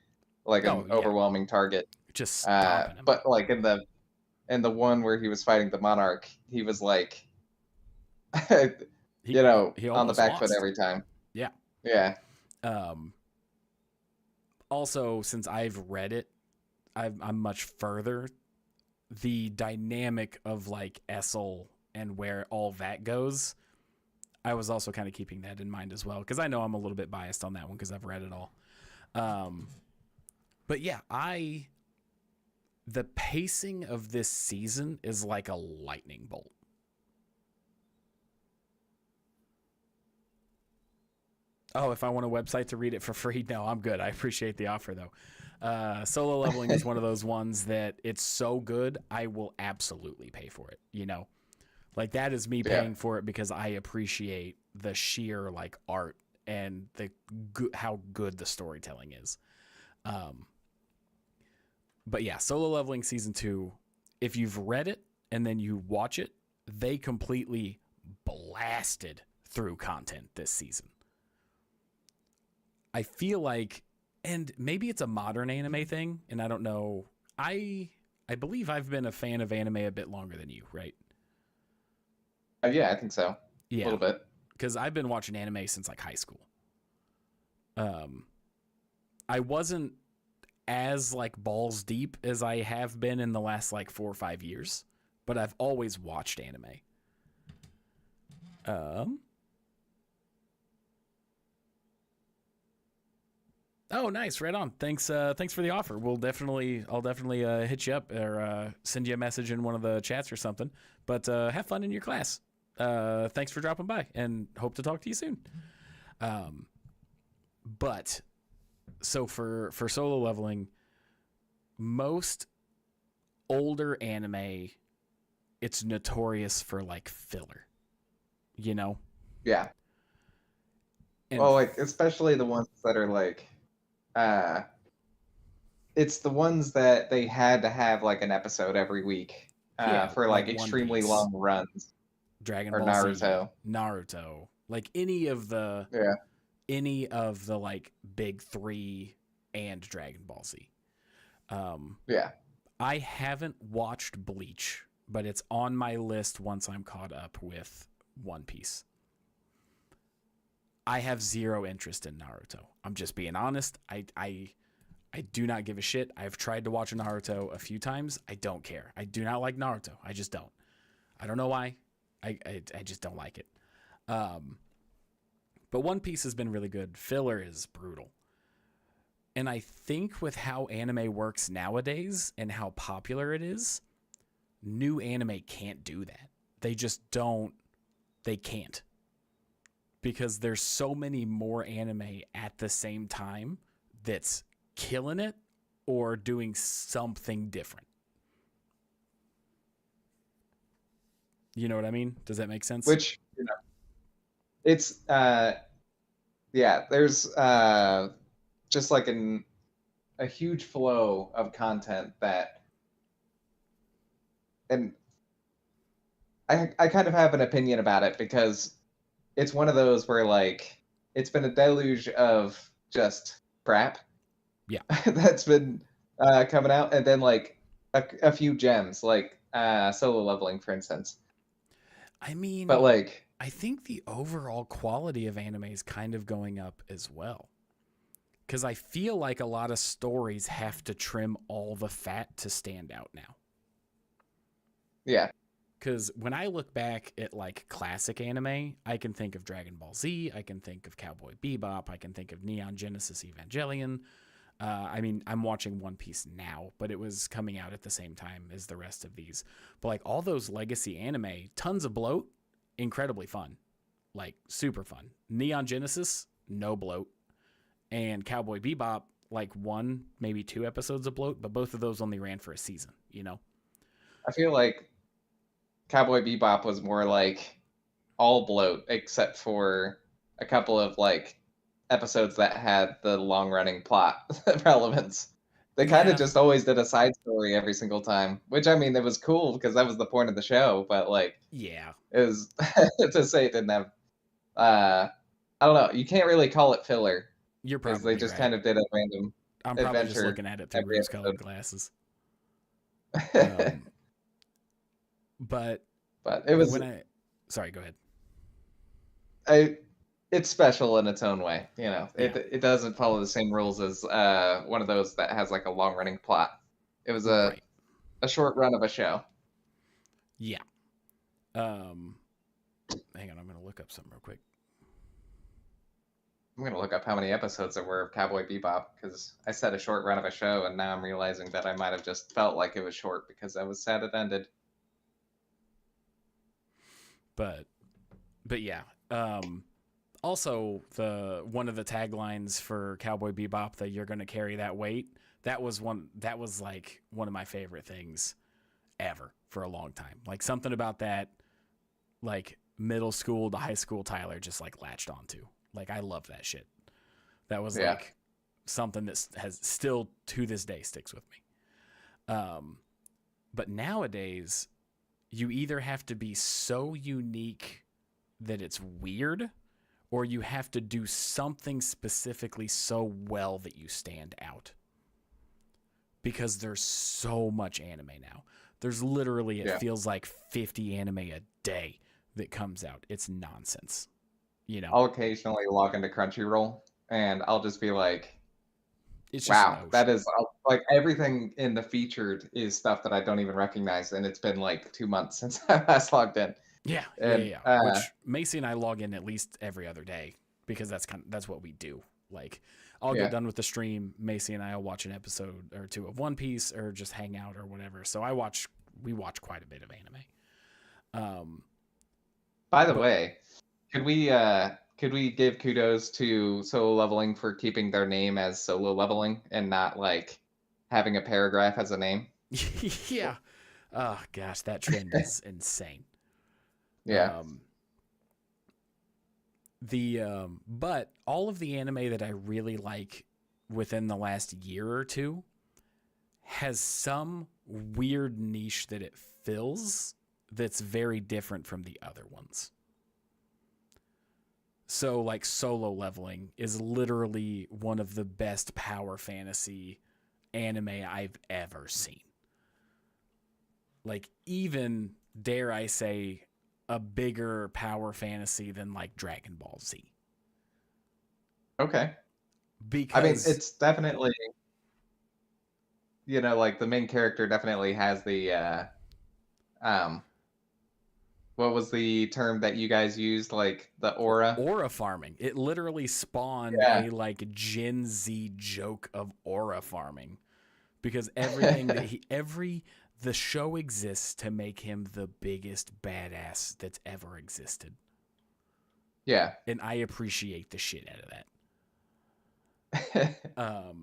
like Oh an yeah, overwhelming target. just stomping him. But like in the one where he was fighting the Monarch, he was like, He he on the almost back foot lost. every time. Yeah. Yeah, Um, also, since I've read it, I'm much further. The dynamic of like Essel and where all that goes, I was also kind of keeping that in mind as well, because I know I'm a little bit biased on that one because I've read it all. But yeah, the pacing of this season is like a lightning bolt. Oh, if I want a website to read it for free, no, I'm good. I appreciate the offer though. Solo leveling is one of those ones that it's so good, I will absolutely pay for it. You know, like that is me yeah. paying for it because I appreciate the sheer like art and the how good the storytelling is. Um, but yeah, solo leveling season 2. If you've read it and then you watch it, they completely blasted through content this season. I feel like, and maybe it's a modern anime thing, and I don't know. I believe I've been a fan of anime a bit longer than you, right? Yeah, I think so. A Yeah, little bit. because I've been watching anime since like high school. Um, I wasn't as like balls deep as I have been in the last like 4 or 5 years, but I've always watched anime. Um, Oh, nice. Right on. Thanks for the offer. I'll definitely hit you up or send you a message in one of the chats or something. But have fun in your class. Thanks for dropping by, and hope to talk to you soon. Um, but so for solo leveling, most older anime, it's notorious for like filler, you know. Yeah. And Well, like especially the ones that are like, uh, it's the ones that they had to have like an episode every week, yeah, for like like One extremely Piece, long runs, Dragon or Ball Z, Naruto. Naruto, like Yeah. any of the like big three and Dragon Ball Z. Um, Yeah. I haven't watched Bleach, but it's on my list once I'm caught up with One Piece. I have zero interest in Naruto. I'm just being honest. I do not give a shit. I've tried to watch Naruto a few times. I don't care. I do not like Naruto. I just don't. I don't know why. I just don't like it. Um, but One Piece has been really good. Filler is brutal. And I think with how anime works nowadays and how popular it is, new anime can't do that. They just don't. They can't. Because there's so many more anime at the same time that's killing it or doing something different. You know what I mean? Does that make sense? Which, it's yeah, there's just like a huge flow of content that, and I kind of have an opinion about it because it's one of those where like it's been a deluge of just crap Yeah. that's been coming out, and then like a few gems like solo leveling, for instance. I But mean, like, I think the overall quality of anime is kind of going up as well. Because I feel like a lot of stories have to trim all the fat to stand out now. yeah, Because when I look back at like classic anime, I can think of Dragon Ball Z, I can think of Cowboy Bebop, I can think of Neon Genesis Evangelion. I mean, I'm watching One Piece now, but it was coming out at the same time as the rest of these. But like all those legacy anime, tons of bloat, incredibly fun, like super fun. Neon Genesis, no bloat, and Cowboy Bebop, like one, maybe two episodes of bloat, but both of those only ran for a season, you know? I feel like Cowboy Bebop was more like all bloat except for a couple of like episodes that had the long running plot relevance. They kind of Yeah, just always did a side story every single time, which I mean, it was cool because that was the point of the show. But like, yeah, it was to say it didn't have. Uh, I don't know. You can't really call it filler you're because they probably just right. kind of did a random I'm probably just adventure looking at it through every rose-colored glasses. episode. Um, but But it was when I, sorry, go ahead. I it's special in its own way. You know, Yeah, it doesn't follow the same rules as one of those that has like a long running plot. It was right. a short run of a show. Yeah. Um, hang on, I'm gonna look up something real quick. I'm gonna look up how many episodes there were of Cowboy Bebop because I said a short run of a show, and now I'm realizing that I might have just felt like it was short because I was sad it ended. But yeah. Also, the one of the taglines for Cowboy Bebop, that you're gonna carry that weight. That was like one of my favorite things ever for a long time. Like something about that, like middle school to high school Tyler just like latched onto. Like I love that shit. That was Yeah. like something that has still to this day sticks with me. But nowadays, you either have to be so unique that it's weird, or you have to do something specifically so well that you stand out. Because there's so much anime now. There's literally, it Yeah. feels like 50 anime a day that comes out. It's nonsense. You know, I'll occasionally log into Crunchyroll, and I'll just be like, it's just an "Wow, that ocean. is like everything in the featured is stuff that I don't even recognize," and it's been like 2 months since I last logged in. Yeah, yeah, yeah, And yeah. Which Macy and I log in at least every other day because that's what we do. Like, I'll get yeah. done with the stream. Macy and I will watch an episode or two of One Piece or just hang out or whatever. So we watch quite a bit of anime. By the But way, could we give kudos to Solo Leveling for keeping their name as Solo Leveling and not like having a paragraph as a name? yeah, oh gosh, that trend is insane. Yeah. Um, but all of the anime that I really like within the last year or two has some weird niche that it fills that's very different from the other ones. So like Solo Leveling is literally one of the best power fantasy anime I've ever seen. Like even dare I say a bigger power fantasy than like Dragon Ball Z. Okay. I mean, Because it's definitely, you know, like the main character definitely has the um what was the term that you guys used, like the aura? aura farming, it literally spawned Yeah. a like Gen Z joke of aura farming because everything that the show exists to make him the biggest badass that's ever existed. Yeah. And I appreciate the shit out of that.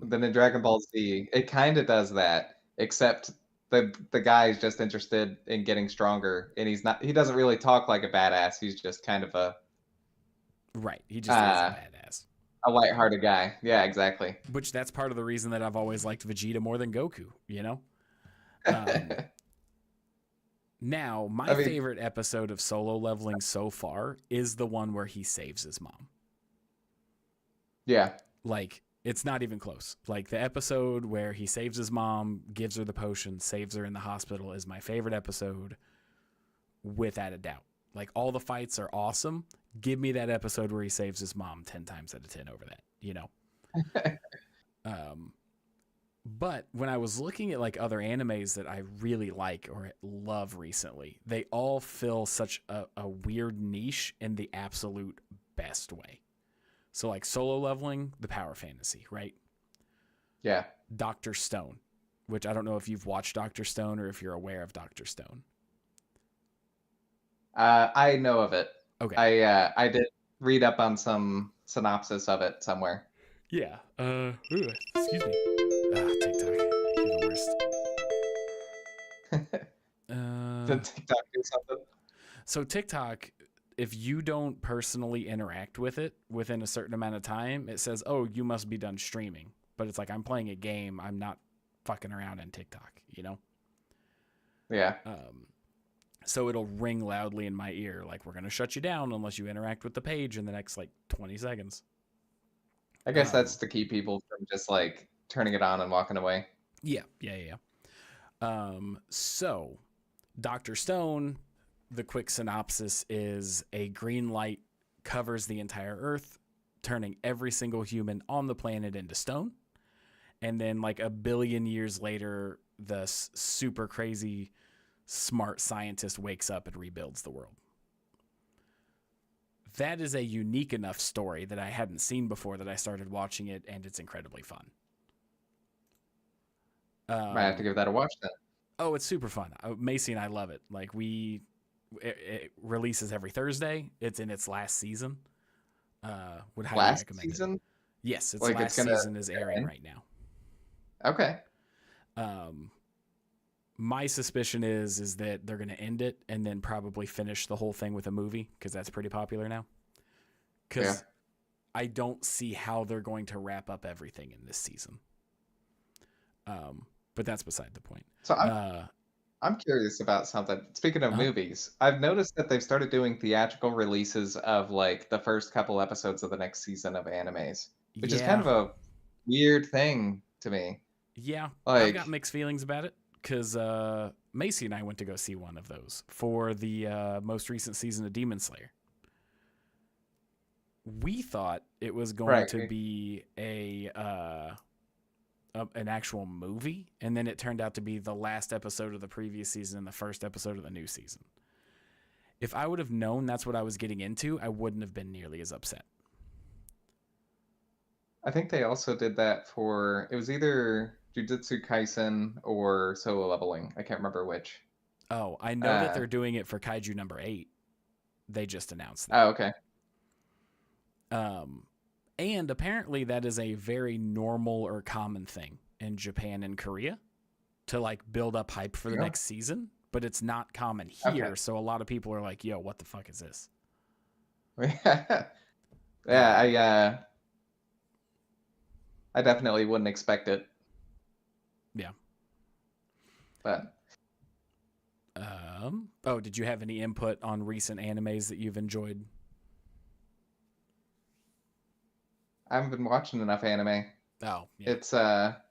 Then in Dragon Ball Z, it kind of does that, except the guy is just interested in getting stronger, and he doesn't really talk like a badass. He's just kind of Right. He just is a uh, badass. a lighthearted guy. Yeah, exactly. Which that's part of the reason that I've always liked Vegeta more than Goku, you know? Um, Now, my I mean, favorite episode of Solo Leveling so far is the one where he saves his mom. yeah, Like, it's not even close. Like, the episode where he saves his mom, gives her the potion, saves her in the hospital is my favorite episode without a doubt. Like, all the fights are awesome. Give me that episode where he saves his mom 10 times out of 10 over that, you know? But when I was looking at like other animes that I really like or love recently, they all fill such a weird niche in the absolute best way. So like Solo Leveling, the power fantasy, right? yeah. Dr. Stone, which I don't know if you've watched Dr. Stone or if you're aware of Dr. Stone. I know of it. Okay. I did read up on some synopsis of it somewhere. Yeah. Excuse me. TikTok. You're the worst. Did TikTok do something? So TikTok, if you don't personally interact with it within a certain amount of time, it says, "Oh, you must be done streaming." But it's like I'm playing a game. I'm not fucking around on TikTok, you know? Yeah. So it'll ring loudly in my ear, like, we're going to shut you down unless you interact with the page in the next, like, 20 seconds. I guess that's to keep people from just like turning it on and walking away. Yeah. So Dr. Stone, the quick synopsis is a green light covers the entire Earth, turning every single human on the planet into stone. And then like a billion years later, the super crazy smart scientist wakes up and rebuilds the world. That is a unique enough story that I hadn't seen before that I started watching it, and it's incredibly fun. Might have to give that a watch then. Oh, it's super fun. Macy and I love it. Like it releases every Thursday. It's in its last season. Would highly Last recommend season? it. Yes, its Like last it's gonna season is airing right now. Okay. My suspicion is that they're going to end it and then probably finish the whole thing with a movie, because that's pretty popular now. Because I don't see how they're going to wrap up everything in this season. But that's beside the point. So I'm curious about something. Speaking of movies, I've noticed that they've started doing theatrical releases of like the first couple episodes of the next season of animes, which is kind of a weird thing to me. Yeah, like, I've got mixed feelings about it, because Macy and I went to go see one of those for the most recent season of Demon Slayer. We thought it was going to be an actual movie, and then it turned out to be the last episode of the previous season and the first episode of the new season. If I would have known that's what I was getting into, I wouldn't have been nearly as upset. I think they also did that for, it was either Jujutsu Kaisen or Solo Leveling. I can't remember which. Oh, I know that they're doing it for Kaiju number 8. They just announced that. Oh, okay. And apparently that is a very normal or common thing in Japan and Korea to like build up hype for the next season, but it's not common here. Okay. So a lot of people are like, yo, what the fuck is this? Yeah, I definitely wouldn't expect it. Yeah. But oh, did you have any input on recent animes that you've enjoyed? I haven't been watching enough anime. Oh, yeah. It's I'll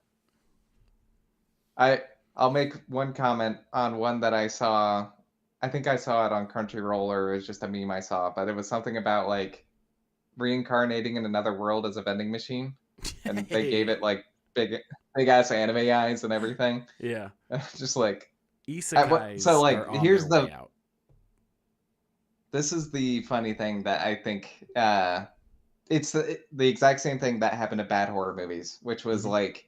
make one comment on one that I saw. I think I saw it on Crunchyroll, or it was just a meme I saw, but it was something about like reincarnating in another world as a vending machine, and they gave it like big ass anime eyes and everything. Yeah, just like isekais. So like, are on here's their the. way out. This is the funny thing that I think. It's the exact same thing that happened to bad horror movies, which was like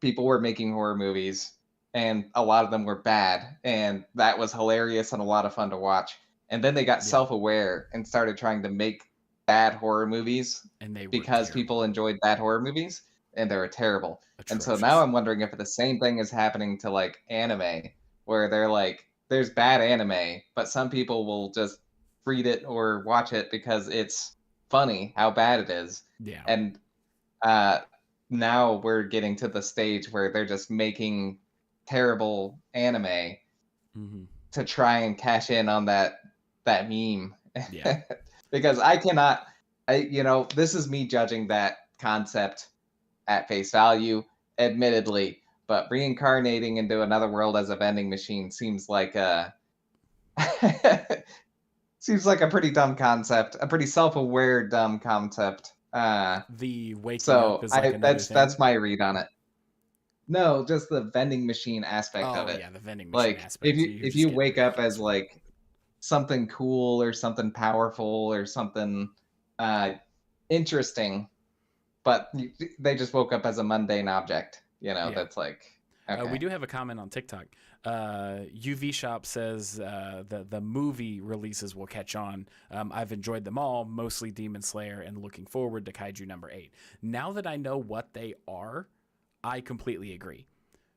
people were making horror movies and a lot of them were bad, and that was hilarious and a lot of fun to watch. And then they got self-aware and started trying to make bad horror movies, and they were because terrible. people enjoyed bad horror movies, and they were terrible. Atrocious. And so now I'm wondering if the same thing is happening to like anime, where they're like, there's bad anime, but some people will just read it or watch it because it's funny how bad it is. Yeah. And now we're getting to the stage where they're just making terrible anime to try and cash in on that meme. Yeah. Because this is me judging that concept at face value, admittedly, but reincarnating into another world as a vending machine seems like a seems like a pretty dumb concept, a pretty self-aware dumb concept. The waking up is like that's my read on it. No, just the vending machine aspect of it. Yeah, the vending machine aspect. If you wake up as like something cool or something powerful or something interesting, but they just woke up as a mundane object, that's like. Okay. We do have a comment on TikTok. UV Shop says the movie releases will catch on. I've enjoyed them all, mostly Demon Slayer, and looking forward to Kaiju number 8. Now that I know what they are, I completely agree.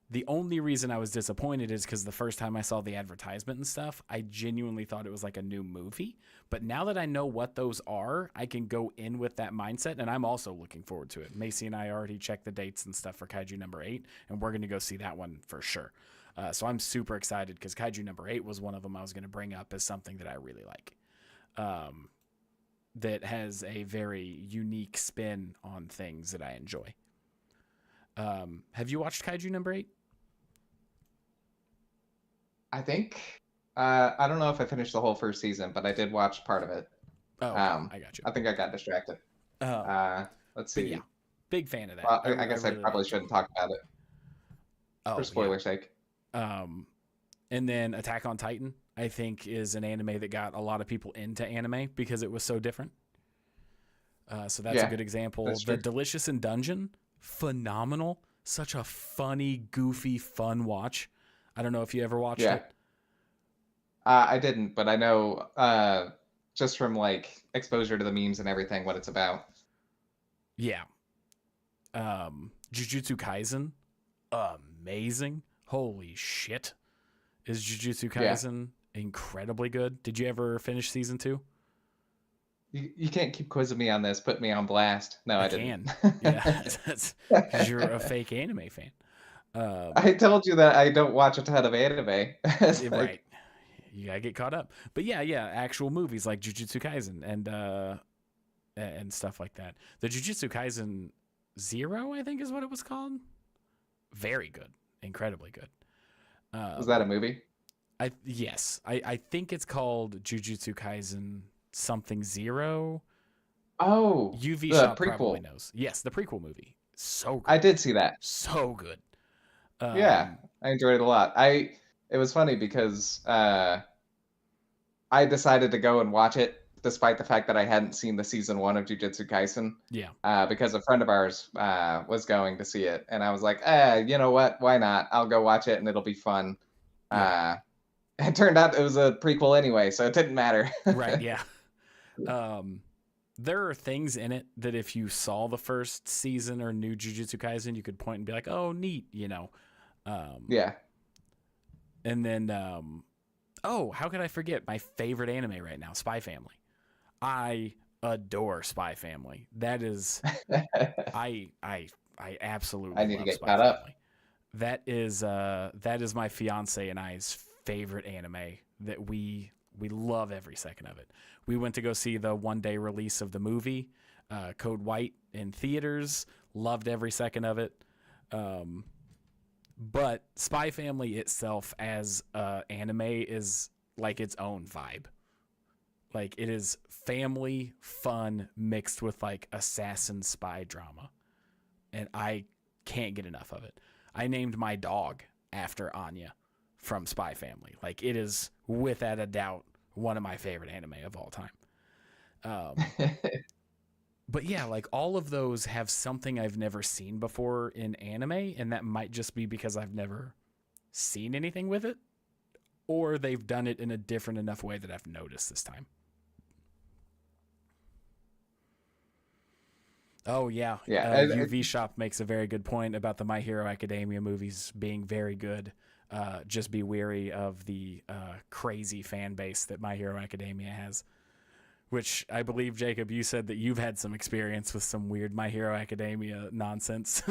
The only reason I was disappointed is because the first time I saw the advertisement and stuff, I genuinely thought it was like a new movie. But now that I know what those are, I can go in with that mindset, and I'm also looking forward to it. Macy and I already checked the dates and stuff for Kaiju number 8, and we're going to go see that one for sure. So I'm super excited because Kaiju number 8 was one of them I was going to bring up as something that I really like. That has a very unique spin on things that I enjoy. Have you watched Kaiju number 8? I think I don't know if I finished the whole first season, but I did watch part of it. Oh, okay. I got you. I think I got distracted. Let's see. Yeah, big fan of that. Well, I guess I really probably liked it. shouldn't talk about it for spoiler's sake. And then Attack on Titan, I think, is an anime that got a lot of people into anime because it was so different. So that's a good example. The Delicious in Dungeon, phenomenal. Such a funny, goofy, fun watch. I don't know if you ever watched it. I didn't, but I know just from like exposure to the memes and everything what it's about. Yeah. Jujutsu Kaisen, amazing. Holy shit. Is Jujutsu Kaisen incredibly good? Did you ever finish season 2? You can't keep quizzing me on this. Put me on blast. No, I didn't. Yeah, that's because you're a fake anime fan. I told you that I don't watch a ton of anime. Right. You gotta get caught up. But yeah, actual movies like Jujutsu Kaisen and stuff like that. The Jujutsu Kaisen 0, I think is what it was called. Very good. Incredibly good. Was that a movie? Yes. I think it's called Jujutsu Kaisen something 0. Oh, UV the Shop prequel. Probably knows. Yes, the prequel movie. So good. I did see that. So good. Yeah, I enjoyed it a lot. It was funny because I decided to go and watch it despite the fact that I hadn't seen the season 1 of Jujutsu Kaisen. Yeah. Because a friend of ours was going to see it, and I was like, you know what? Why not? I'll go watch it, and it'll be fun. Yeah. It turned out it was a prequel anyway, so it didn't matter. Right. Yeah. There are things in it that if you saw the first season or knew Jujutsu Kaisen, you could point and be like, "Oh, neat," you know. Yeah. And then, how could I forget my favorite anime right now, Spy Family? I adore Spy Family. That is, I absolutely I need love to get Spy caught Family. up. That is my fiance and I's favorite anime that we love every second of it. We went to go see the one-day release of the movie, Code White, in theaters. Loved every second of it. But Spy Family itself as anime is like its own vibe. Like, it is family fun mixed with like assassin spy drama. And I can't get enough of it. I named my dog after Anya from Spy Family. Like, it is without a doubt one of my favorite anime of all time. But yeah, like all of those have something I've never seen before in anime, and that might just be because I've never seen anything with it, or they've done it in a different enough way that I've noticed this time. Oh, yeah. UV Shop makes a very good point about the My Hero Academia movies being very good. Just be wary of the crazy fan base that My Hero Academia has. Which I believe, Jacob, you said that you've had some experience with some weird My Hero Academia nonsense.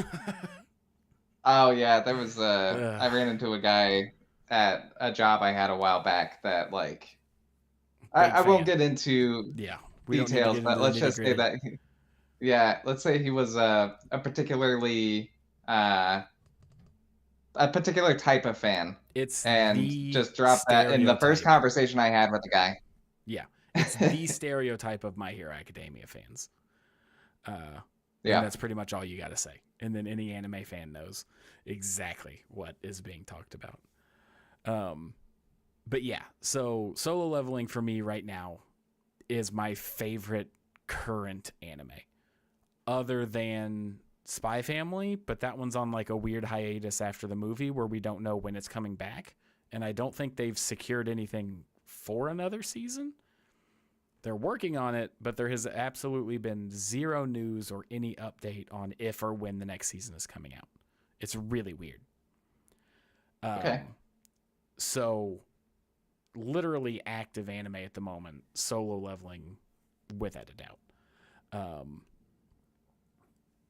Oh, yeah. There was I ran into a guy at a job I had a while back that, like, I won't get into details, but let's just say that, let's say he was a particular type of fan. And just drop that in the first conversation I had with the guy. Yeah. It's the stereotype of My Hero Academia fans. And that's pretty much all you got to say. And then any anime fan knows exactly what is being talked about. But yeah, so Solo Leveling for me right now is my favorite current anime. Other than Spy Family, but that one's on like a weird hiatus after the movie where we don't know when it's coming back. And I don't think they've secured anything for another season. They're working on it, but there has absolutely been zero news or any update on if or when the next season is coming out. It's really weird. Okay. So literally active anime at the moment, Solo Leveling without a doubt.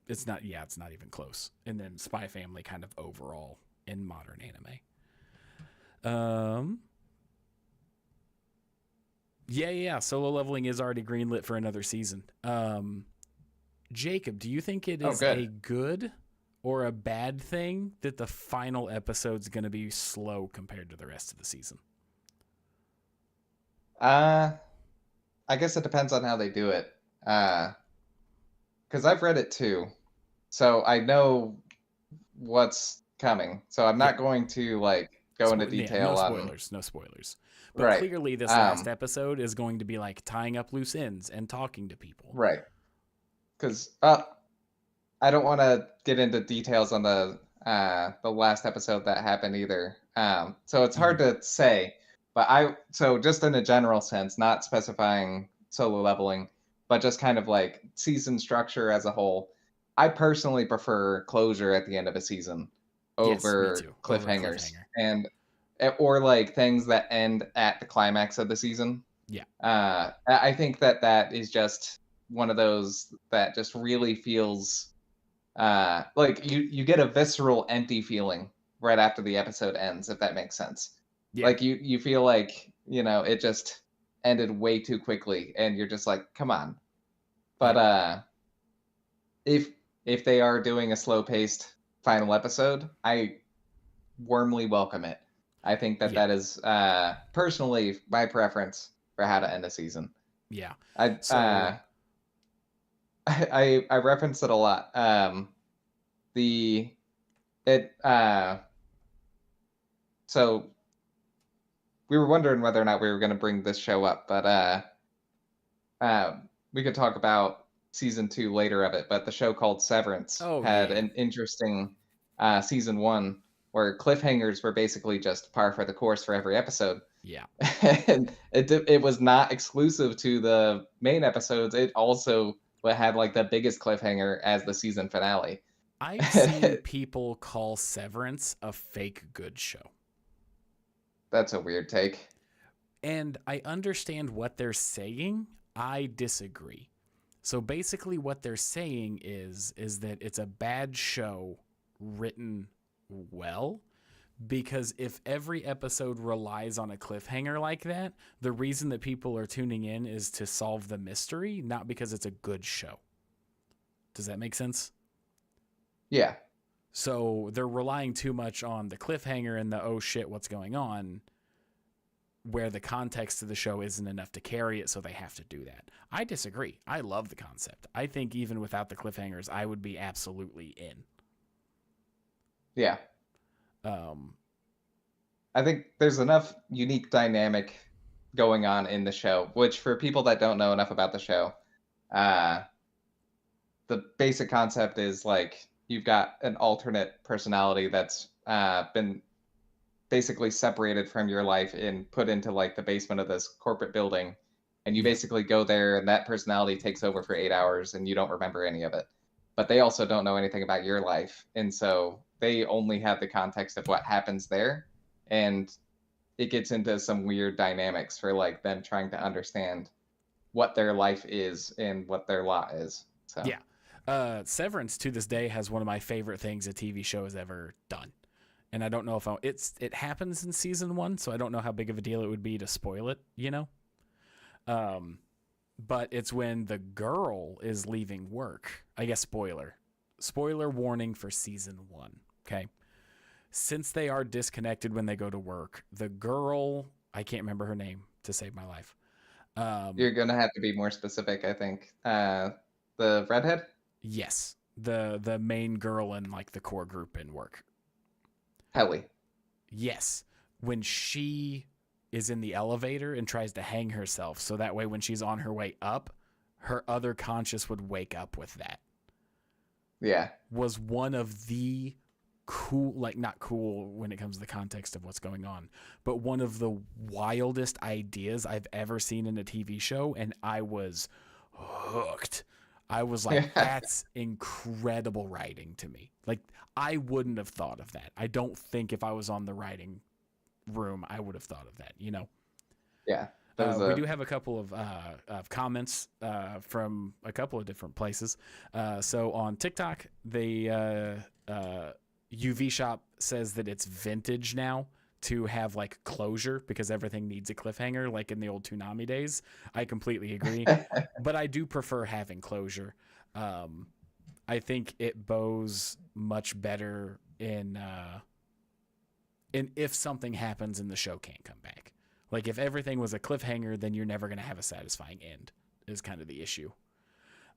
It's not even close. And then Spy Family kind of overall in modern anime. Yeah. Solo Leveling is already greenlit for another season. Jacob, do you think it Oh, is good. a good or a bad thing that the final episode's going to be slow compared to the rest of the season? Uh, I guess it depends on how they do it. Because I've read it too, so I know what's coming. So I'm Yeah. not going to like go into No detail on. spoilers. No spoilers. But Right. clearly, this last episode is going to be like tying up loose ends and talking to people. Right. Because I don't want to get into details on the last episode that happened either. So it's hard to say. But so just in a general sense, not specifying Solo Leveling, but just kind of like season structure as a whole. I personally prefer closure at the end of a season Yes, me over too. Over a cliffhangers cliffhanger. and or like things that end at the climax of the season. Yeah. I think that is just one of those that just really feels like you get a visceral empty feeling right after the episode ends, if that makes sense. Yeah. Like you feel like, it just ended way too quickly and you're just like, come on. But if they are doing a slow paced final episode, I warmly welcome it. I think that Yeah. that is personally my preference for how to end a season. Yeah. I So I referenced it a lot. The it So we were wondering whether or not we were going to bring this show up, but we could talk about season 2 later of it. But the show called Severance oh had yeah. an interesting season 1 where cliffhangers were basically just par for the course for every episode. Yeah. And it was not exclusive to the main episodes. It also had like the biggest cliffhanger as the season finale. I've seen people call Severance a fake good show. That's a weird take. And I understand what they're saying. I disagree. So basically what they're saying is that it's a bad show written well, because if every episode relies on a cliffhanger like that, the reason that people are tuning in is to solve the mystery, not because it's a good show. Does that make sense? Yeah. So they're relying too much on the cliffhanger and the oh shit, what's going on, where the context of the show isn't enough to carry it, so they have to do that. I disagree. I love the concept. I think even without the cliffhangers, I would be absolutely in. Yeah. I think there's enough unique dynamic going on in the show, which for people that don't know enough about the show, the basic concept is like you've got an alternate personality that's been basically separated from your life and put into like the basement of this corporate building. And you basically go there and that personality takes over for 8 hours and you don't remember any of it. But they also don't know anything about your life. And so they only have the context of what happens there. And it gets into some weird dynamics for like them trying to understand what their life is and what their lot is. So yeah. Severance to this day has one of my favorite things a TV show has ever done. And I don't know if it happens in season 1, so I don't know how big of a deal it would be to spoil it, But it's when the girl is leaving work. I guess spoiler warning for season 1. Okay. Since they are disconnected when they go to work, the girl, I can't remember her name to save my life. You're going to have to be more specific, I think. The redhead? Yes. The main girl in like the core group in work. Helly. Yes. When she is in the elevator and tries to hang herself, so that way when she's on her way up, her other conscious would wake up with that. Yeah. Was one of the cool, like not cool when it comes to the context of what's going on, but one of the wildest ideas I've ever seen in a TV show, and I was hooked. I was like, Yeah. that's incredible writing to me. Like, I wouldn't have thought of that. I don't think if I was on the writing room, I would have thought of that, you know? Yeah. That was We a do have a couple of comments from a couple of different places. So on TikTok, UV Shop says that it's vintage now to have like closure because everything needs a cliffhanger, like in the old Toonami days. I completely agree, but I do prefer having closure. Um, I think it bows much better in if something happens and the show can't come back. Like if everything was a cliffhanger, then you're never going to have a satisfying end. Is kind of the issue.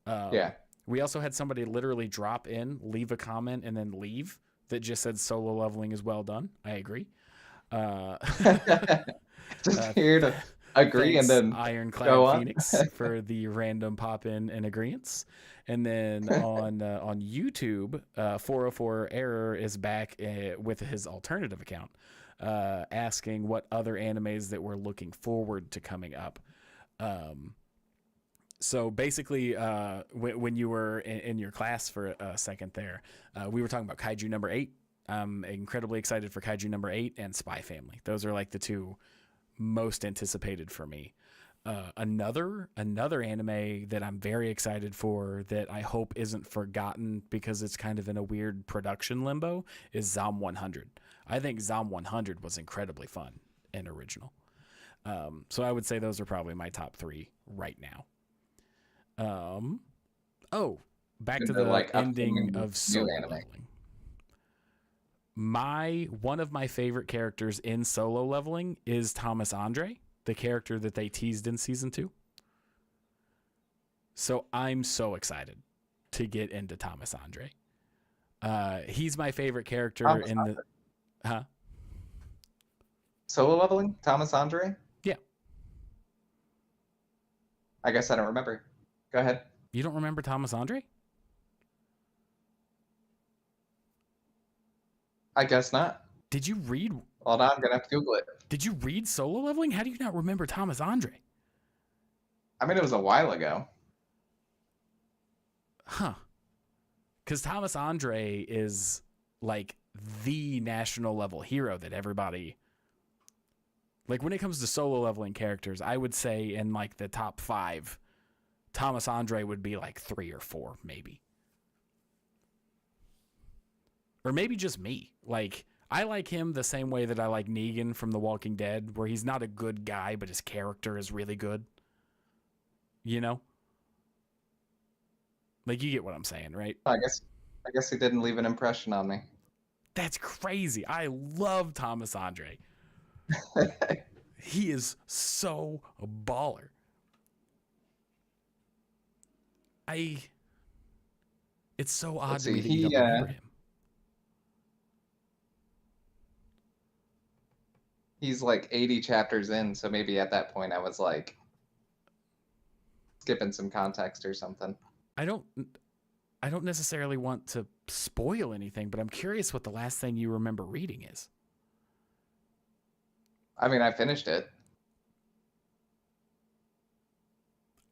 yeah. We also had somebody literally drop in, leave a comment, and then leave that just said solo leveling is well done. I agree. Uh, Just here to agree and Thanks, then go Ironclad on. Phoenix, for the random pop in and agreements. And then on YouTube, 404 Error is back with his alternative account, asking what other animes that we're looking forward to coming up. So basically, when you were in your class for a second there, we were talking about Kaiju number 8. I'm incredibly excited for Kaiju number 8 and Spy Family. Those are like the two most anticipated for me. Another anime that I'm very excited for that I hope isn't forgotten because it's kind of in a weird production limbo is Zom 100. I think Zom 100 was incredibly fun and original. So I would say those are probably my top 3 right now. Back to Into the like ending upcoming of new solo anime. leveling. One of my favorite characters in solo leveling is Thomas Andre, the character that they teased in season 2. So I'm so excited to get into Thomas Andre. He's my favorite character Thomas in the Andre. huh? Solo leveling? Thomas Andre? Yeah. I guess I don't remember. Go ahead. You don't remember Thomas Andre? I guess not. Did you read Hold on, I'm gonna have to Google it. Did you read Solo Leveling? How do you not remember Thomas Andre? I mean, it was a while ago. Huh. Cuz Thomas Andre is like the national level hero that everybody like when it comes to solo leveling characters, I would say in like the top 5, Thomas Andre would be like 3 or 4 maybe. Or maybe just me. Like I like him the same way that I like Negan from The Walking Dead, where he's not a good guy, but his character is really good. You know? Like you get what I'm saying, right? I guess he didn't leave an impression on me. That's crazy. I love Thomas Andre. He is so a baller. It's so odd Let's to me see. that you don't remember him. He's like 80 chapters in, so maybe at that point I was like skipping some context or something. I don't necessarily want to spoil anything, but I'm curious what the last thing you remember reading is. I mean, I finished it.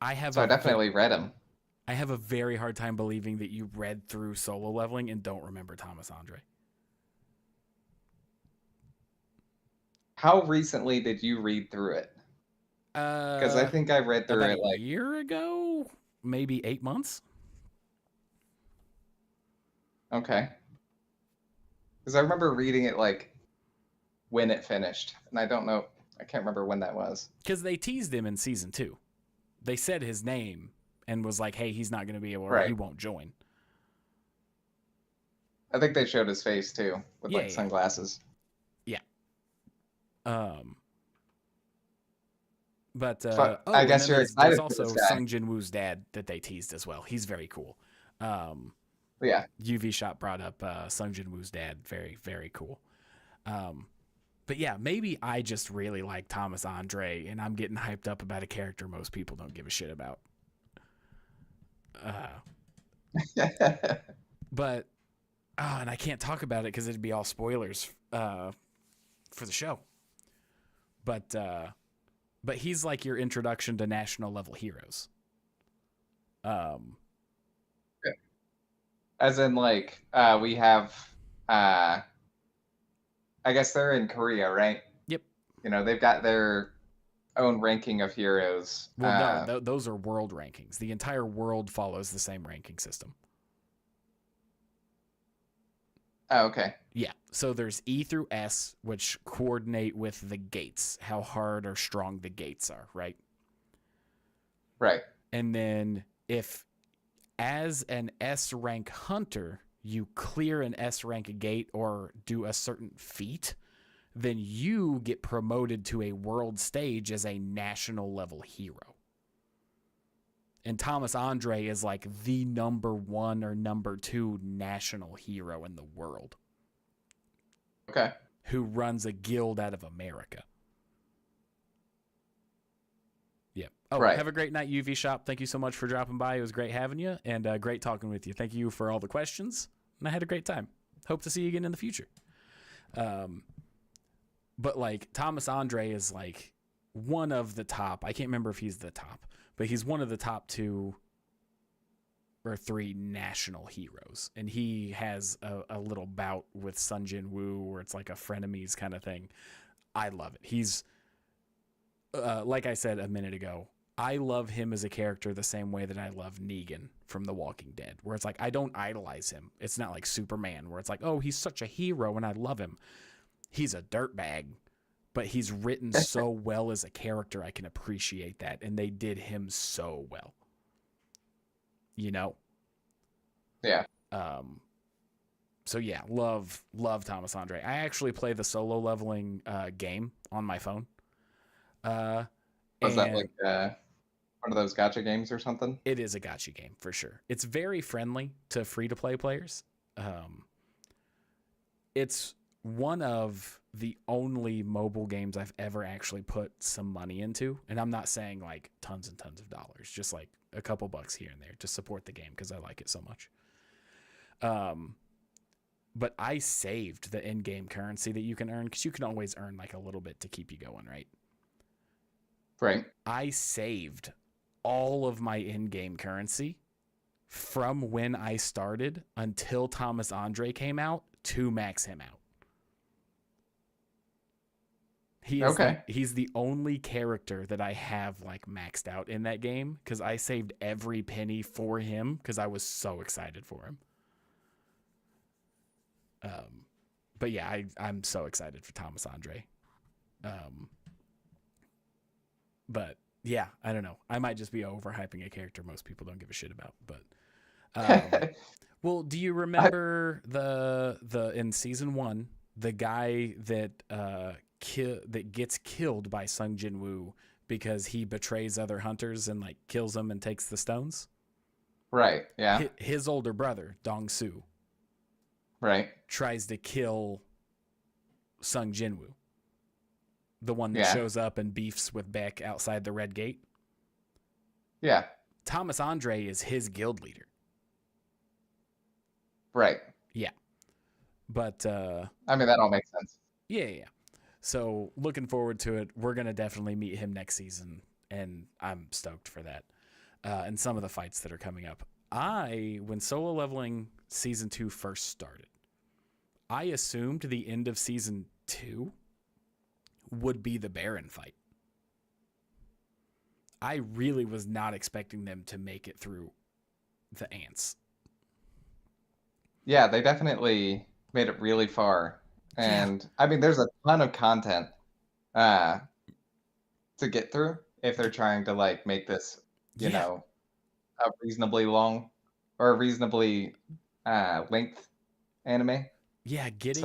I definitely read him. I have a very hard time believing that you read through Solo Leveling and don't remember Thomas Andre. How recently did you read through it? Because I think I read through about it a like year ago, maybe 8 months. okay. Because I remember reading it like when it finished, and I can't remember when that was. Because they teased him in season 2. They said his name and was like, "Hey, he's not going to be able, or he Right. won't join." I think they showed his face too with Yeah, like sunglasses. yeah. But I and guess then you're there's excited for also this guy. Sung Jin Woo's dad that they teased as well. He's very cool. Yeah. UV Shop brought up Sung Jin Woo's dad. Very, very cool. But yeah, maybe I just really like Thomas Andre, and I'm getting hyped up about a character most people don't give a shit about. But and I can't talk about it because it'd be all spoilers for the show. But he's like your introduction to national level heroes. As in, like, we have, uh, I guess they're in Korea, right? Yep. You know, they've got their own ranking of heroes. Well, no, those are world rankings. The entire world follows the same ranking system. Oh, okay. Yeah. So there's E through S, which coordinate with the gates, how hard or strong the gates are, right? Right. And then if, as an S rank hunter, you clear an S rank gate or do a certain feat, then you get promoted to a world stage as a national level hero. And Thomas Andre is like the number 1 or number 2 national hero in the world. Okay. Who runs a guild out of America. Yep. Oh, right. Have a great night, UV Shop. Thank you so much for dropping by. It was great having you and great talking with you. Thank you for all the questions. And I had a great time. Hope to see you again in the future. But like Thomas Andre is like one of the top. I can't remember if he's the top, but he's one of the top 2 or 3 national heroes. And he has a little bout with Sun Jin Woo where it's like a frenemies kind of thing. I love it. He's, like I said a minute ago, I love him as a character the same way that I love Negan from The Walking Dead, where it's like I don't idolize him. It's not like Superman, where it's like, oh, he's such a hero and I love him. He's a dirtbag, but he's written so well as a character, I can appreciate that. And they did him so well. You know? Yeah. So yeah, love Thomas Andre. I actually play the solo leveling game on my phone. Was that like one of those gacha games or something? It is a gacha game for sure. It's very friendly to free to play players. It's one of the only mobile games I've ever actually put some money into. And I'm not saying like tons and tons of dollars, just like a couple bucks here and there to support the game because I like it so much. But I saved the in-game currency that you can earn because you can always earn like a little bit to keep you going, right? Right. I saved all of my in-game currency from when I started until Thomas Andre came out to max him out. He's the only character that I have like maxed out in that game because I saved every penny for him because I was so excited for him. But yeah, I'm so excited for Thomas Andre. But yeah, I don't know. I might just be overhyping a character most people don't give a shit about. But well, do you remember the in season 1 the guy that that gets killed by Sung Jin Woo because he betrays other hunters and like kills them and takes the stones? Right. Yeah. His older brother Dong Soo. Right. Tries to kill Sung Jin Woo. The one that shows up and beefs with Beck outside the Red Gate. Yeah. Thomas Andre is his guild leader. Right. Yeah. But I mean, that all makes sense. Yeah. So looking forward to it. We're going to definitely meet him next season, and I'm stoked for that. And some of the fights that are coming up. When solo leveling season 2 first started, I assumed the end of season 2 would be the Baron fight. I really was not expecting them to make it through the ants. Yeah, they definitely made it really far. And I mean, there's a ton of content to get through if they're trying to like make this, you know, a reasonably long or a reasonably length anime. Yeah, getting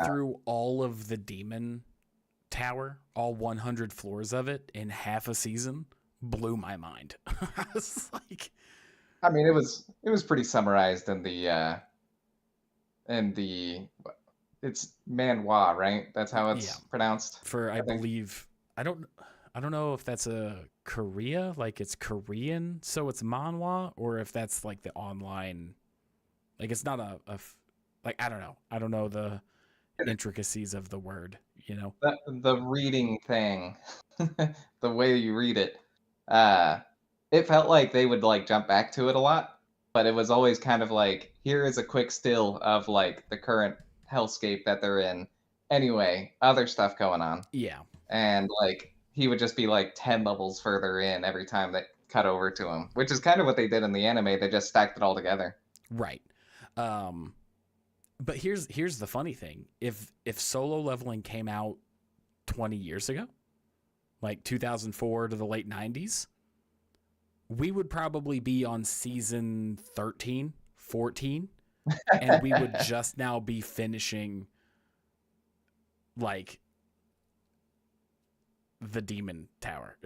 through all of the demon tower, all 100 floors of it in half a season blew my mind. I was like, I mean, it was pretty summarized in the it's manhwa, right? That's how it's pronounced. I believe I don't know if that's a Korea, like it's Korean, so it's manhwa, or if that's like the online, like it's not like I don't know the intricacies of the word, you know. The reading thing, the way you read it, it felt like they would like jump back to it a lot, but it was always kind of like, here is a quick still of like the current hellscape that they're in. Anyway, other stuff going on. Yeah, And like he would just be like 10 levels further in every time they cut over to him, which is kind of what they did in the anime. They just stacked it all together. right. Um, but here's the funny thing: if solo leveling came out 20 years ago, like 2004 to the late 90s, we would probably be on season 13, 14, and we would just now be finishing like the demon tower,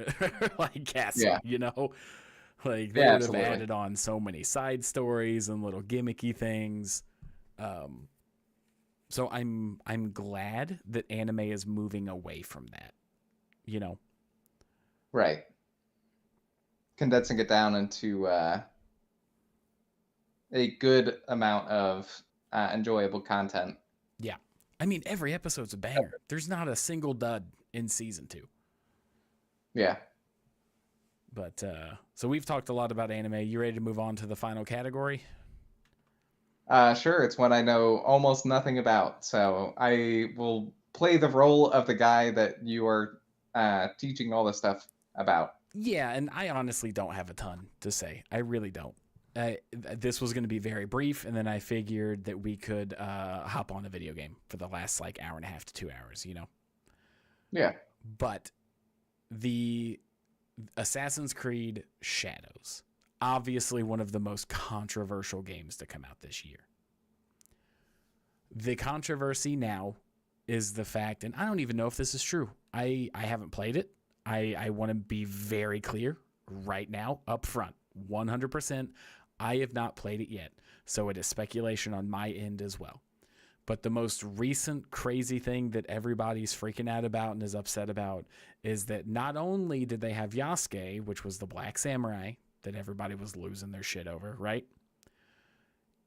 like castle, Yeah. you know? Like they Yeah, would have absolutely. added on so many side stories and little gimmicky things. Um, so I'm glad that anime is moving away from that, you know? Right. Condensing it down into a good amount of enjoyable content. Yeah. I mean, every episode's a banger. There's not a single dud in season 2. Yeah. But so we've talked a lot about anime. You ready to move on to the final category? Sure, it's one I know almost nothing about, so I will play the role of the guy that you are teaching all this stuff about. Yeah, and I honestly don't have a ton to say. I really don't. This was going to be very brief, and then I figured that we could hop on a video game for the last like hour and a half to 2 hours, you know? Yeah. But the Assassin's Creed Shadows, obviously one of the most controversial games to come out this year. The controversy now is the fact, and I don't even know if this is true. I haven't played it. I want to be very clear right now, up front, 100%. I have not played it yet, so it is speculation on my end as well. But the most recent crazy thing that everybody's freaking out about and is upset about is that not only did they have Yasuke, which was the Black Samurai that everybody was losing their shit over, right?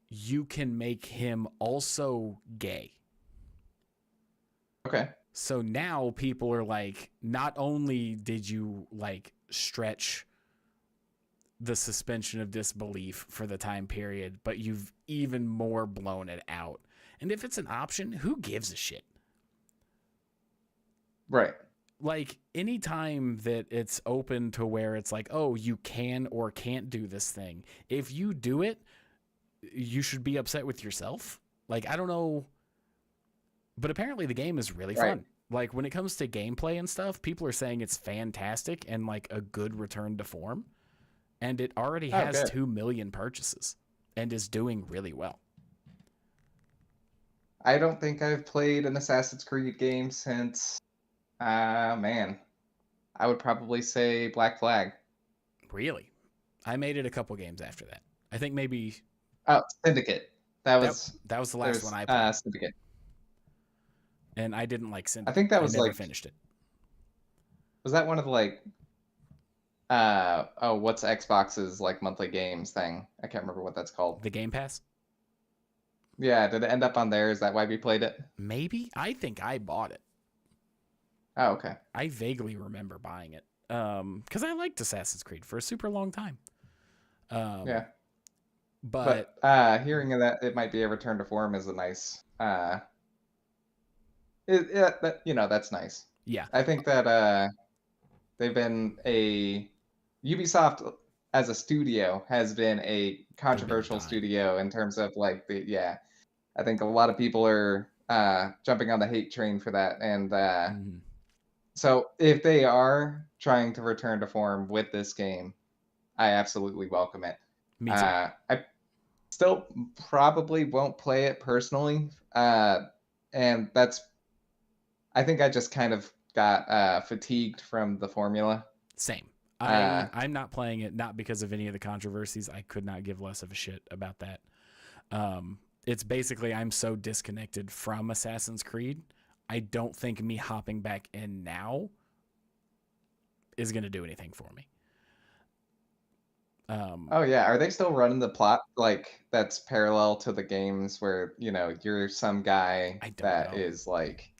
You can make him also gay. Okay. So now people are like, not only did you like stretch the suspension of disbelief for the time period, but you've even more blown it out. And if it's an option, who gives a shit? Right. Like anytime that it's open to where it's like, oh, you can or can't do this thing. If you do it, you should be upset with yourself. Like, I don't know. But apparently the game is really Right. fun. Like when it comes to gameplay and stuff, people are saying it's fantastic and like a good return to form. And it already Oh, has good. 2 million purchases and is doing really well. I don't think I've played an Assassin's Creed game since, man, I would probably say Black Flag. Really? I made it a couple games after that. I think maybe Oh, Syndicate. That that was that was the last there's one I played. Syndicate. And I didn't like I think Syndicate. that I was never like, finished it. was that one of the like oh, what's Xbox's like monthly games thing? I can't remember what that's called. The Game Pass? Yeah, did it end up on there? Is that why we played it? Maybe? I think I bought it. Oh, okay. I vaguely remember buying it. Because I liked Assassin's Creed for a super long time. Yeah. But Hearing that it might be a return to form is a nice that's nice. yeah, I think that they've been a Ubisoft as a studio has been a for a long controversial time. studio in terms of like I think a lot of people are jumping on the hate train for that, and Mhm. so if they are trying to return to form with this game, I absolutely welcome it. Me too. I still probably won't play it personally, and I think I just kind of got fatigued from the formula. Same. Uh, I'm not playing it not because of any of the controversies. I could not give less of a shit about that. It's basically I'm so disconnected from Assassin's Creed. I don't think me hopping back in now is going to do anything for me. oh yeah, are they still running the plot like that's parallel to the games where you're some guy I don't that know. is like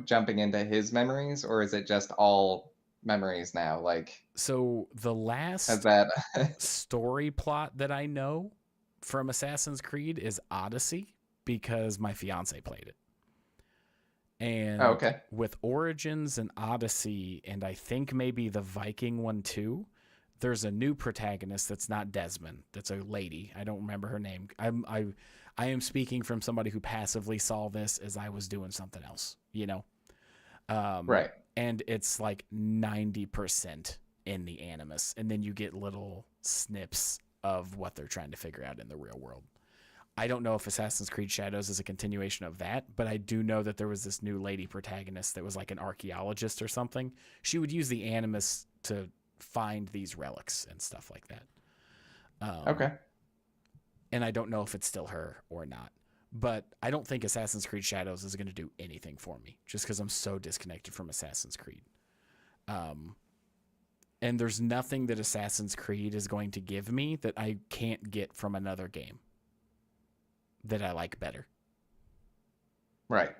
jumping into his memories, or is it just all memories now. Like, So the has last that? story plot that I know from Assassin's Creed is Odyssey because my fiance played it. Oh, And okay. with Origins and Odyssey, and I think maybe the Viking one too, there's a new protagonist that's not Desmond. That's a lady. I don't remember her name. I am speaking from somebody who passively saw this as I was doing something else, you know? Right. And it's like 90% in the Animus. And then you get little snips of what they're trying to figure out in the real world. I don't know if Assassin's Creed Shadows is a continuation of that, but I do know that there was this new lady protagonist that was like an archaeologist or something. She would use the Animus to find these relics and stuff like that. Okay. And I don't know if it's still her or not. But I don't think Assassin's Creed Shadows is going to do anything for me just because I'm so disconnected from Assassin's Creed. And there's nothing that Assassin's Creed is going to give me that I can't get from another game that I like better. Right.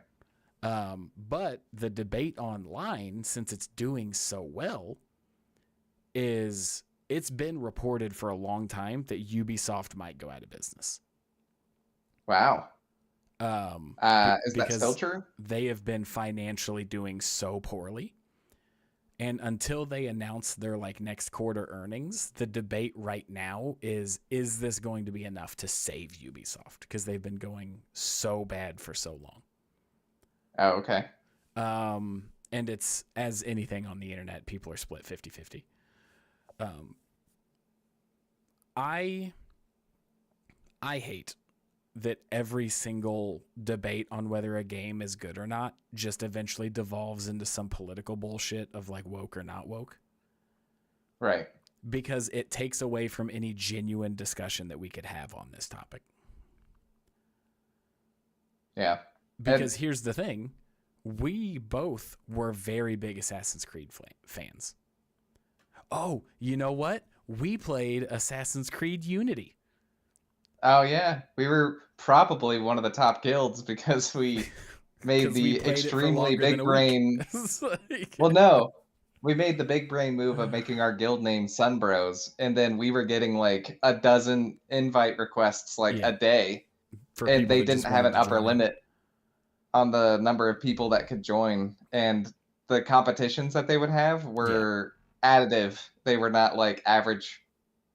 But the debate online, since it's doing so well, is it's been reported for a long time that Ubisoft might go out of business. Wow. Is that still Because true? they have been financially doing so poorly. And until they announce their like next quarter earnings, the debate right now is this going to be enough to save Ubisoft? Because they've been going so bad for so long. Oh, okay. And it's, as anything on the internet, people are split 50-50. I hate that every single debate on whether a game is good or not just eventually devolves into some political bullshit of like woke or not woke. Right. Because it takes away from any genuine discussion that we could have on this topic. Yeah. Because here's the thing. We both were very big Assassin's Creed fans. Oh, you know what? We played Assassin's Creed Unity. Oh yeah, we were probably one of the top guilds because we made We the played it for extremely longer than big a week. brain. Like... Well, no, we made the big brain move of making our guild name Sunbros, and then we were getting like a dozen invite requests like a day, for and people they that didn't just have wanted an to upper join in. limit on the number of people that could join, and the competitions that they would have were additive. They were not like average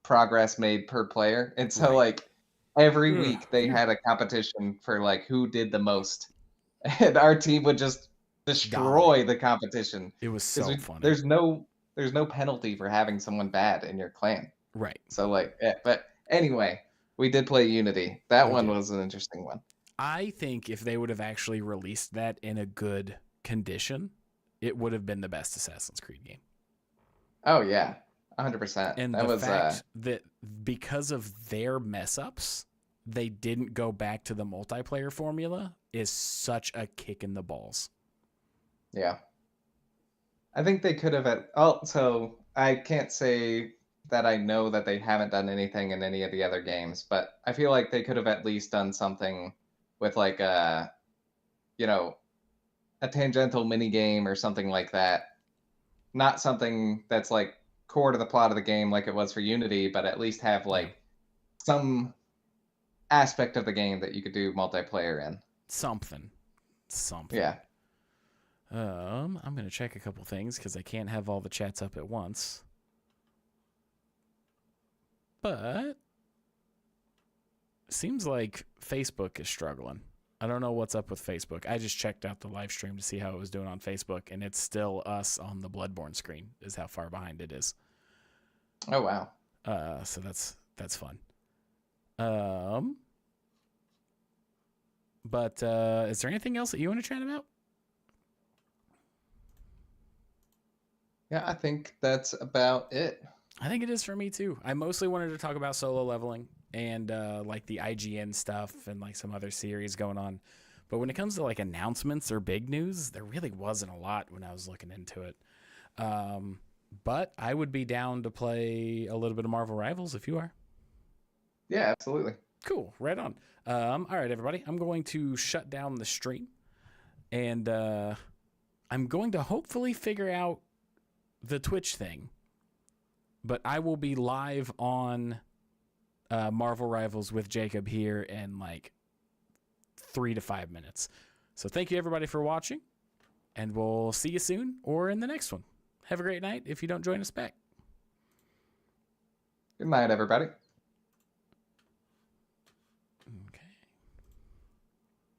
progress made per player, and so like every week they had a competition for like who did the most, and our team would just destroy the competition. It was so funny. There's no penalty for having someone bad in your clan. Right. So like, but anyway, we did play Unity. That one was an interesting one. I think if they would have actually released that in a good condition, it would have been the best Assassin's Creed game. Oh yeah, 100%. And that the was fact that because of their mess ups, they didn't go back to the multiplayer formula is such a kick in the balls. Yeah. I think they could have so I can't say that I know that they haven't done anything in any of the other games, but I feel like they could have at least done something with like a a tangential mini game or something like that. Not something that's like core to the plot of the game like it was for Unity, but at least have like some aspect of the game that you could do multiplayer in. Something. Yeah. I'm going to check a couple things because I can't have all the chats up at once. But seems like Facebook is struggling. I don't know what's up with Facebook. I just checked out the live stream to see how it was doing on Facebook, and it's still us on the Bloodborne screen is how far behind it is. Oh, wow. So that's fun. But is there anything else that you want to chat about? Yeah, I think that's about it. I think it is for me too. I mostly wanted to talk about solo leveling and like the IGN stuff and like some other series going on. But when it comes to like announcements or big news, there really wasn't a lot when I was looking into it. But I would be down to play a little bit of Marvel Rivals if you are. Yeah, absolutely. Cool. Right on. All right, everybody. I'm going to shut down the stream and I'm going to hopefully figure out the Twitch thing, but I will be live on Marvel Rivals with Jacob here in like 3 to 5 minutes. So thank you everybody for watching, and we'll see you soon or in the next one. Have a great night if you don't join us back. Good night, everybody.